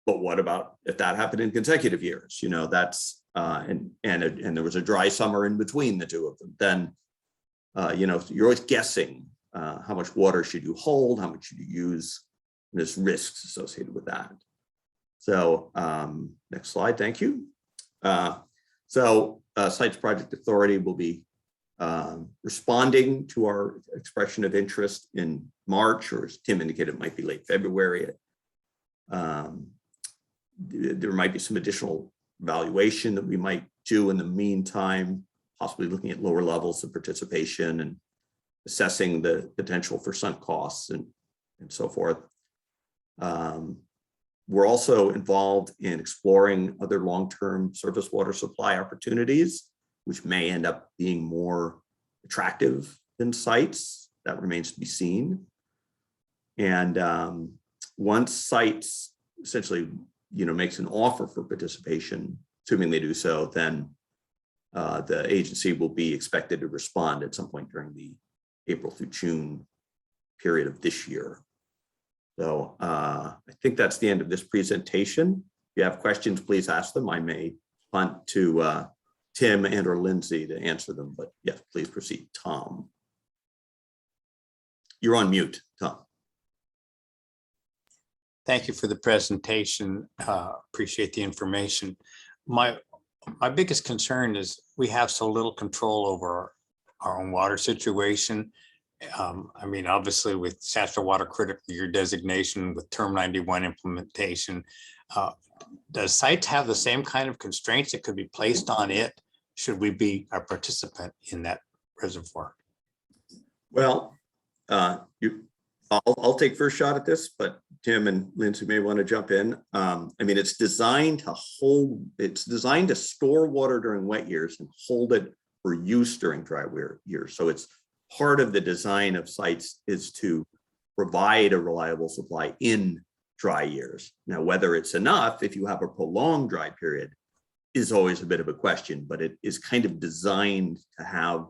G: But what about if that happened in consecutive years? That's and there was a dry summer in between the two of them. Then you're always guessing how much water should you hold, how much should you use, and there's risks associated with that. So next slide, thank you. Sites Project Authority will be responding to our expression of interest in March, or as Tim indicated, it might be late February. There might be some additional evaluation that we might do in the meantime, possibly looking at lower levels of participation and assessing the potential for sunk costs and so forth. We're also involved in exploring other long-term surface water supply opportunities, which may end up being more attractive than sites. That remains to be seen. And once sites essentially, makes an offer for participation, assuming they do so, then the agency will be expected to respond at some point during the April through June period of this year. So I think that's the end of this presentation. If you have questions, please ask them. I may punt to Tim and or Lindsay to answer them, but yes, please proceed. Tom. You're on mute, Tom.
D: Thank you for the presentation. Appreciate the information. My biggest concern is we have so little control over our own water situation. I mean, obviously with Shasta Water Critical Year designation, with Term 91 implementation, does sites have the same kind of constraints that could be placed on it? Should we be a participant in that reservoir?
G: Well, I'll take first shot at this, but Tim and Lindsay may want to jump in. I mean, it's designed to store water during wet years and hold it for use during dry years. So it's part of the design of sites is to provide a reliable supply in dry years. Now, whether it's enough if you have a prolonged dry period is always a bit of a question, but it is kind of designed to have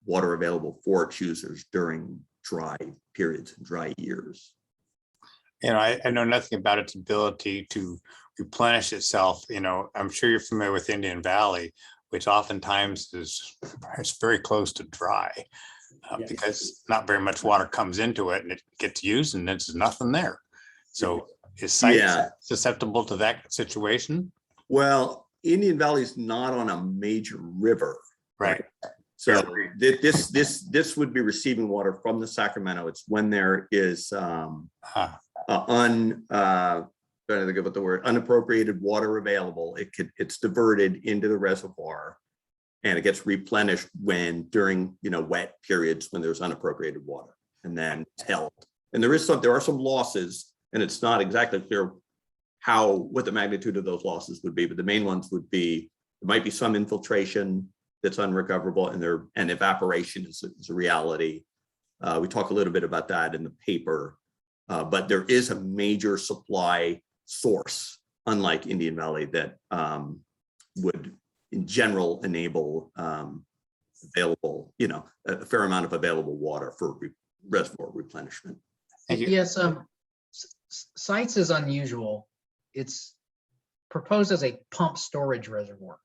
G: water available for its users during dry periods and dry years.
D: I know nothing about its ability to replenish itself. I'm sure you're familiar with Indian Valley, which oftentimes is very close to dry because not very much water comes into it and it gets used and there's nothing there. So is site susceptible to that situation?
G: Well, Indian Valley is not on a major river.
D: Right.
G: So this would be receiving water from the Sacramento. It's when there is trying to think about the word, unappropriated water available. It's diverted into the reservoir, and it gets replenished during wet periods when there's unappropriated water, and then it's held. And there are some losses, and it's not exactly clear what the magnitude of those losses would be, but the main ones would be there might be some infiltration that's unrecoverable, and evaporation is a reality. We talk a little bit about that in the paper, but there is a major supply source, unlike Indian Valley, that would in general enable available, a fair amount of available water for reservoir replenishment.
D: Thank you.
C: Yes, sites is unusual. It's proposed as a pump storage reservoir.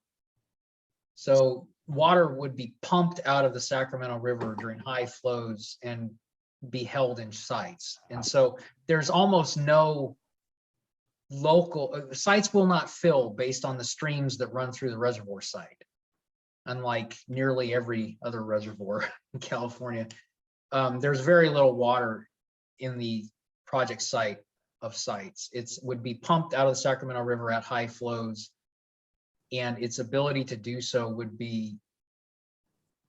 C: So water would be pumped out of the Sacramento River during high flows and be held in sites. And so there's almost no sites will not fill based on the streams that run through the reservoir site. Unlike nearly every other reservoir in California, there's very little water in the project site of sites. It would be pumped out of the Sacramento River at high flows, and its ability to do so would be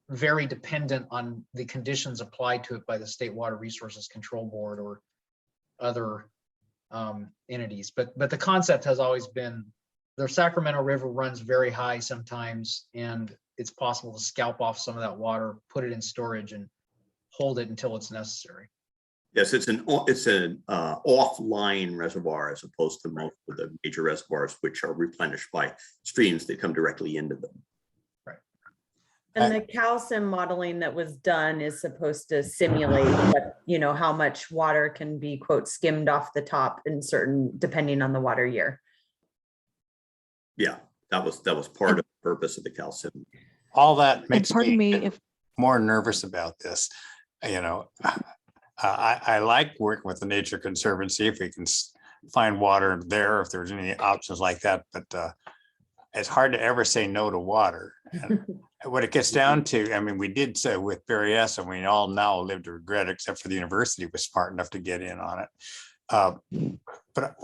C: very dependent on the conditions applied to it by the State Water Resources Control Board or other entities. But the concept has always been the Sacramento River runs very high sometimes, and it's possible to scalp off some of that water, put it in storage, and hold it until it's necessary.
G: Yes, it's an offline reservoir as opposed to most of the major reservoirs, which are replenished by streams that come directly into them.
C: Right.
H: And the calcium modeling that was done is supposed to simulate what, how much water can be, quote, skimmed off the top in depending on the water year.
G: Yeah, that was part of the purpose of the calcium.
D: All that makes
I: pardon me
D: me
I: if
D: more nervous about this. I like working with the Nature Conservancy if we can find water there, if there's any options like that, but it's hard to ever say no to water. And what it gets down to, we did say with Berryessa, and we all now live to regret it, except for the university was smart enough to get in on it. But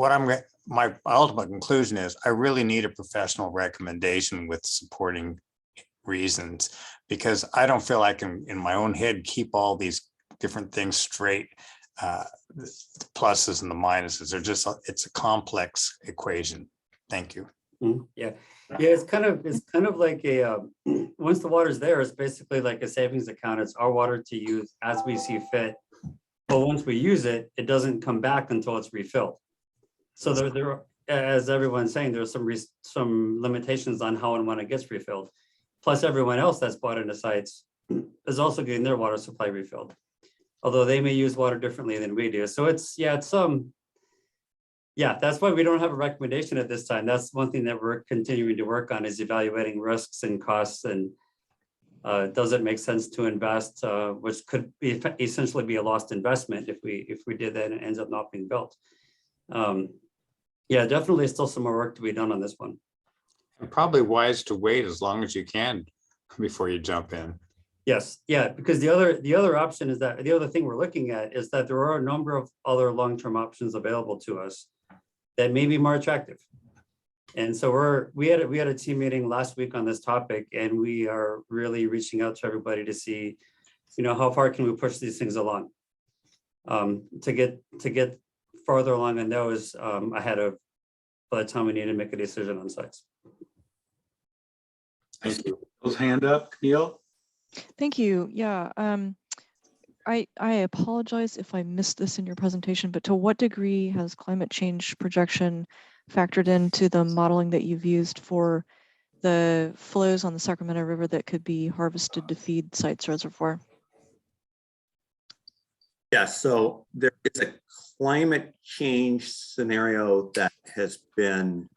D: my ultimate conclusion is I really need a professional recommendation with supporting reasons, because I don't feel I can in my own head keep all these different things straight. The pluses and the minuses are it's a complex equation. Thank you.
F: Yeah, it's kind of like a once the water's there, it's basically like a savings account. It's our water to use as we see fit, but once we use it, it doesn't come back until it's refilled. So there as everyone's saying, there's some limitations on how and when it gets refilled. Plus, everyone else that's bought into sites is also getting their water supply refilled, although they may use water differently than we do. So that's why we don't have a recommendation at this time. That's one thing that we're continuing to work on, is evaluating risks and costs, and does it make sense to invest, which could be essentially be a lost investment if we did that and it ends up not being built. Definitely still some more work to be done on this one.
D: And probably wise to wait as long as you can before you jump in.
F: Yes, yeah, because the other option is that the other thing we're looking at is that there are a number of other long-term options available to us that may be more attractive. And so we had a team meeting last week on this topic, and we are really reaching out to everybody to see, how far can we push these things along, to get farther along in those ahead of by the time we need to make a decision on sites.
A: Those hand up, Camille.
I: thank you. Yeah. I apologize if I missed this in your presentation, but to what degree has climate change projection factored into the modeling that you've used for the flows on the Sacramento River that could be harvested to feed Sites Reservoir?
G: Yeah, so there is a climate change scenario that has been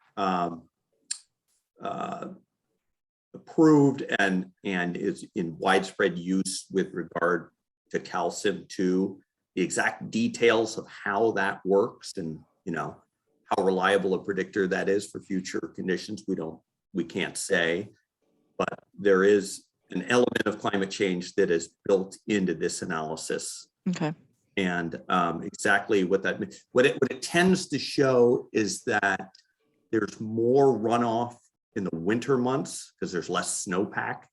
G: approved and is in widespread use with regard to calcium 2. The exact details of how that works and how reliable a predictor that is for future conditions, we don't we can't say, but there is an element of climate change that is built into this analysis.
I: Okay.
G: And exactly what that means. What it tends to show is that there's more runoff in the winter months because there's less snowpack,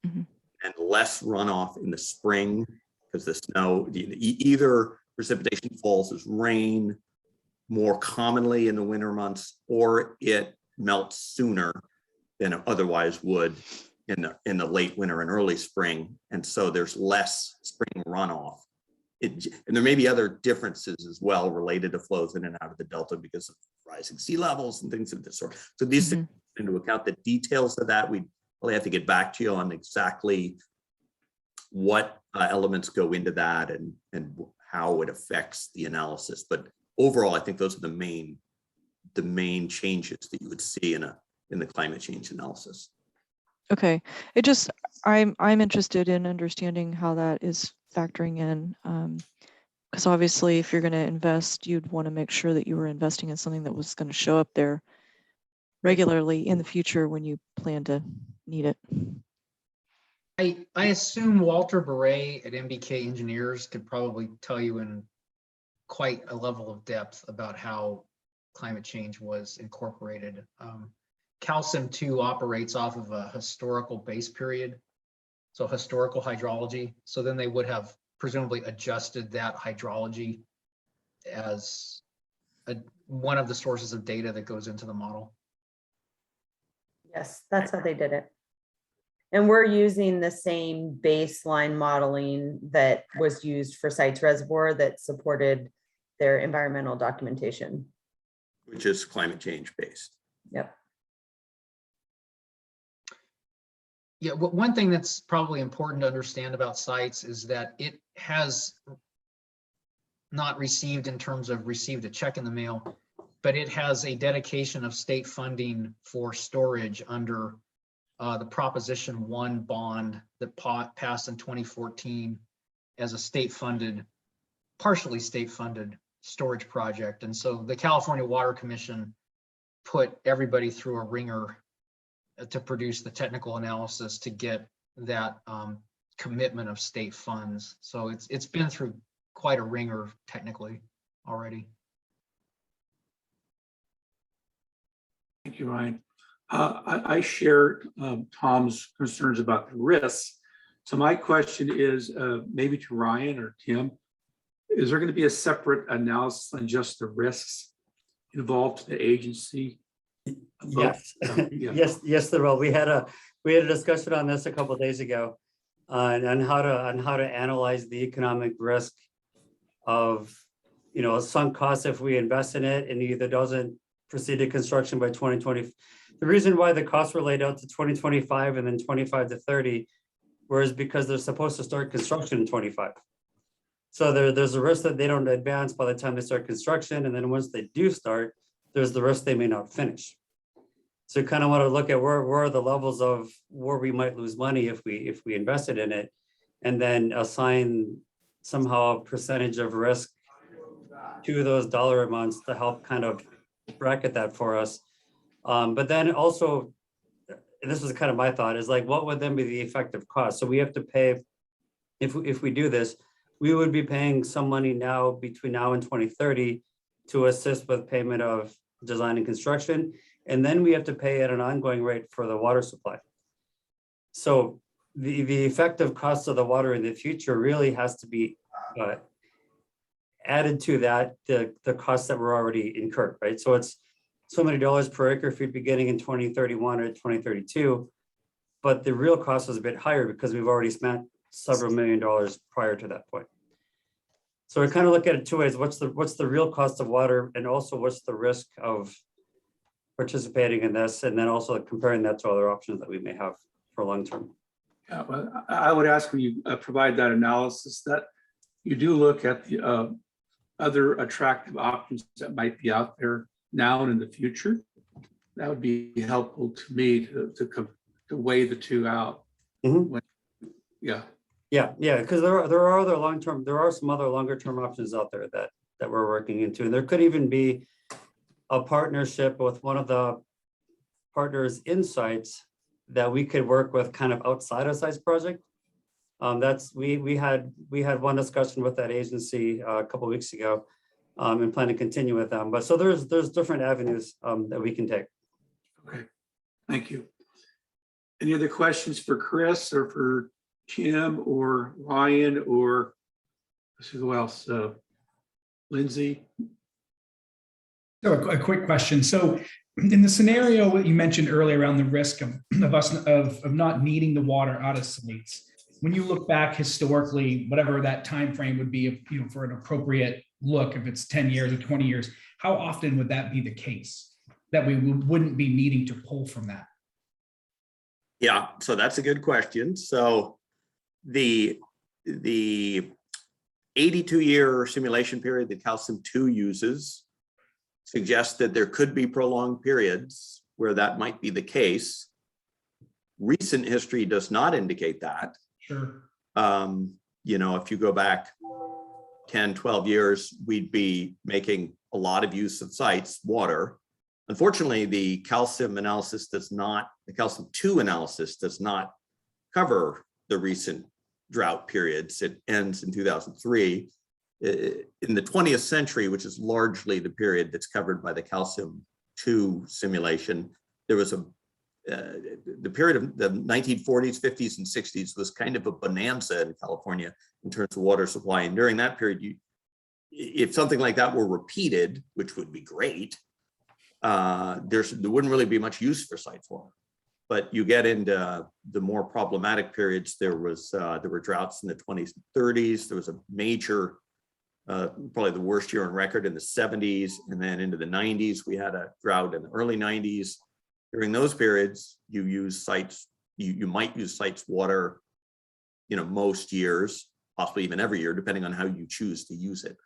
I: Mhm.
G: and less runoff in the spring because the snow, either precipitation falls as rain more commonly in the winter months, or it melts sooner than it otherwise would in the late winter and early spring. And so there's less spring runoff. And there may be other differences as well related to flows in and out of the Delta because of rising sea levels and things of this sort. So these things into account, the details of that, we probably have to get back to you on exactly what elements go into that and how it affects the analysis. But overall, I think those are the main changes that you would see in the climate change analysis.
I: Okay. It just, I'm interested in understanding how that is factoring in. Because obviously if you're going to invest, you'd want to make sure that you were investing in something that was going to show up there regularly in the future when you plan to need it.
C: I assume Walter Beret at MBK Engineers could probably tell you in quite a level of depth about how climate change was incorporated. CalSim 2 operates off of a historical base period, so historical hydrology. So then they would have presumably adjusted that hydrology as one of the sources of data that goes into the model.
H: Yes, that's how they did it. And we're using the same baseline modeling that was used for Sites Reservoir that supported their environmental documentation.
G: Which is climate change based.
H: Yep.
C: Yeah, one thing that's probably important to understand about sites is that it has not received in terms of received a check in the mail, but it has a dedication of state funding for storage under the Proposition 1 bond that passed in 2014 as a state-funded, partially state-funded storage project. And so the California Water Commission put everybody through a ringer to produce the technical analysis to get that commitment of state funds. So it's been through quite a ringer technically already.
A: Thank you, Ryan. I share Tom's concerns about the risks. So my question is maybe to Ryan or Tim, is there going to be a separate analysis on just the risks involved to the agency?
F: Yes,
A: Yeah.
F: yes, there will. We had a discussion on this a couple of days ago on how to analyze the economic risk of, a sunk cost if we invest in it and either doesn't proceed to construction by 2020. The reason why the costs were laid out to 2025 and then 25 to 30, whereas because they're supposed to start construction in 25. So there's a risk that they don't advance by the time they start construction, and then once they do start, there's the risk they may not finish. So you kind of want to look at where are the levels of where we might lose money if we invested in it, and then assign somehow a percentage of risk to those dollar amounts to help kind of bracket that for us. But then also, and this was kind of my thought, is like, what would then be the effective cost? So we have to pay, if we do this, we would be paying some money now between now and 2030 to assist with payment of design and construction. And then we have to pay at an ongoing rate for the water supply. So the effective cost of the water in the future really has to be added to that, the costs that were already incurred, right? So it's so many dollars per acre feet beginning in 2031 or 2032, but the real cost is a bit higher because we've already spent several $1 million prior to that point. So we kind of look at it two ways. What's the real cost of water, and also what's the risk of participating in this, and then also comparing that to other options that we may have for long term.
A: Yeah, well, I would ask when you provide that analysis that you do look at the other attractive options that might be out there now and in the future. That would be helpful to me to weigh the two out.
F: Mm-hmm.
A: Yeah,
F: because there are some other longer term options out there that we're working into, and there could even be a partnership with one of the partners in sites that we could work with kind of outside of sites project. We had one discussion with that agency a couple of weeks ago, and plan to continue with them. But so there's different avenues that we can take.
A: Okay, thank you. Any other questions for Chris or for Tim or Ryan or who else? Lindsay?
J: So a quick question. So in the scenario what you mentioned earlier around the risk of not needing the water out of sites, when you look back historically, whatever that time frame would be, for an appropriate look, if it's 10 years or 20 years, how often would that be the case that we wouldn't be needing to pull from that?
G: Yeah, so that's a good question. So the 82-year simulation period that Calcium 2 uses suggests that there could be prolonged periods where that might be the case. Recent history does not indicate that.
J: Sure.
G: If you go back 10, 12 years, we'd be making a lot of use of sites, water. Unfortunately, the calcium 2 analysis does not cover the recent drought periods. It ends in 2003. In the 20th century, which is largely the period that's covered by the Calcium 2 simulation, there was the period of the 1940s, 50s, and 60s was kind of a bonanza in California in terms of water supply. And during that period, if something like that were repeated, which would be great, there wouldn't really be much use for sites water. But you get into the more problematic periods, there were droughts in the 20s and 30s. There was a major, probably the worst year on record in the 70s, and then into the 90s, we had a drought in the early 90s. During those periods, you use sites, you might use sites water, most years, possibly even every year, depending on how you choose to use it.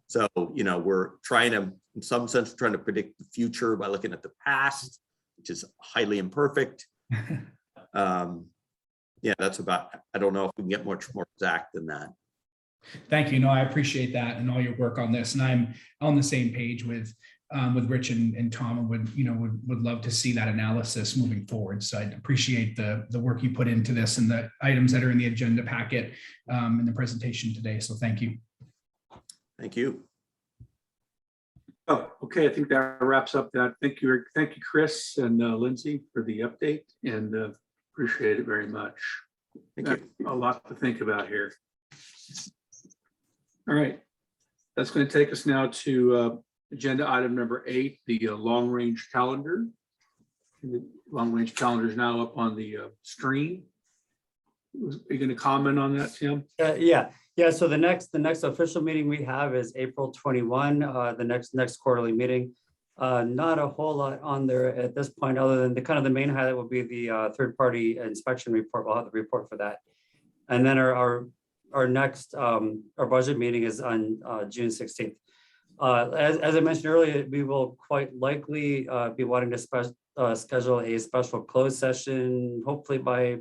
G: So, we're trying to, in some sense, trying to predict the future by looking at the past, which is highly imperfect. That's about, I don't know if we can get much more exact than that.
J: Thank you. No, I appreciate that and all your work on this. And I'm on the same page with Rich and Tom, and would love to see that analysis moving forward. So I appreciate the work you put into this and the items that are in the agenda packet in the presentation today. So thank you.
G: Thank you.
A: Oh, okay. I think that wraps up that. Thank you, Chris and Lindsay, for the update, and appreciate it very much.
G: Thank you.
A: A lot to think about here. All right, that's going to take us now to agenda item number 8, the long-range calendar. The long-range calendar is now up on the screen. Are you going to comment on that, Tim?
F: Yeah. So the next official meeting we have is April 21, the next quarterly meeting. Not a whole lot on there at this point, other than the main highlight will be the third-party inspection report. We'll have the report for that, and then our next our budget meeting is on June 16th. As I mentioned earlier, we will quite likely be wanting to schedule a special closed session, hopefully by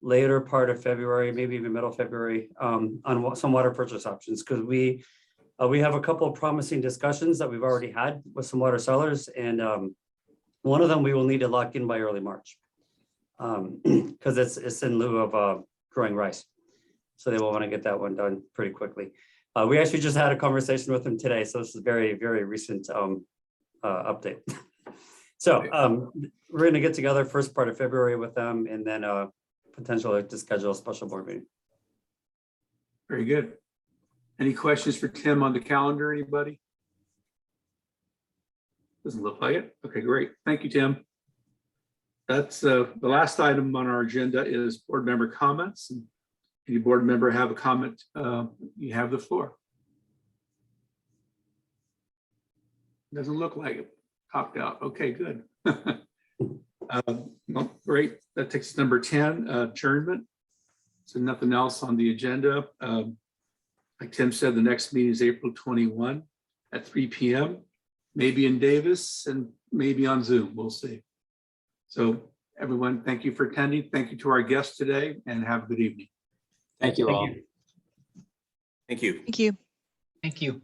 F: later part of February, maybe even middle of February, on some water purchase options, because we have a couple of promising discussions that we've already had with some water sellers, and one of them we will need to lock in by early March, because it's in lieu of growing rice. So they will want to get that one done pretty quickly. We actually just had a conversation with them today, so this is very, very recent update. So we're going to get together first part of February with them, and then potentially to schedule a special board meeting.
A: Very good. Any questions for Tim on the calendar, anybody? Doesn't look like it. Okay, great. Thank you, Tim. That's the last item on our agenda is board member comments. Any board member have a comment? You have the floor. Doesn't look like it popped out. Okay, good. Well, great. That takes us to number 10, adjournment. So nothing else on the agenda. Like Tim said, the next meeting is April 21 at 3 p.m. Maybe in Davis and maybe on Zoom. We'll see. So everyone, thank you for attending. Thank you to our guests today, and have a good evening.
D: Thank you all.
G: Thank you.
I: Thank you.
C: Thank you.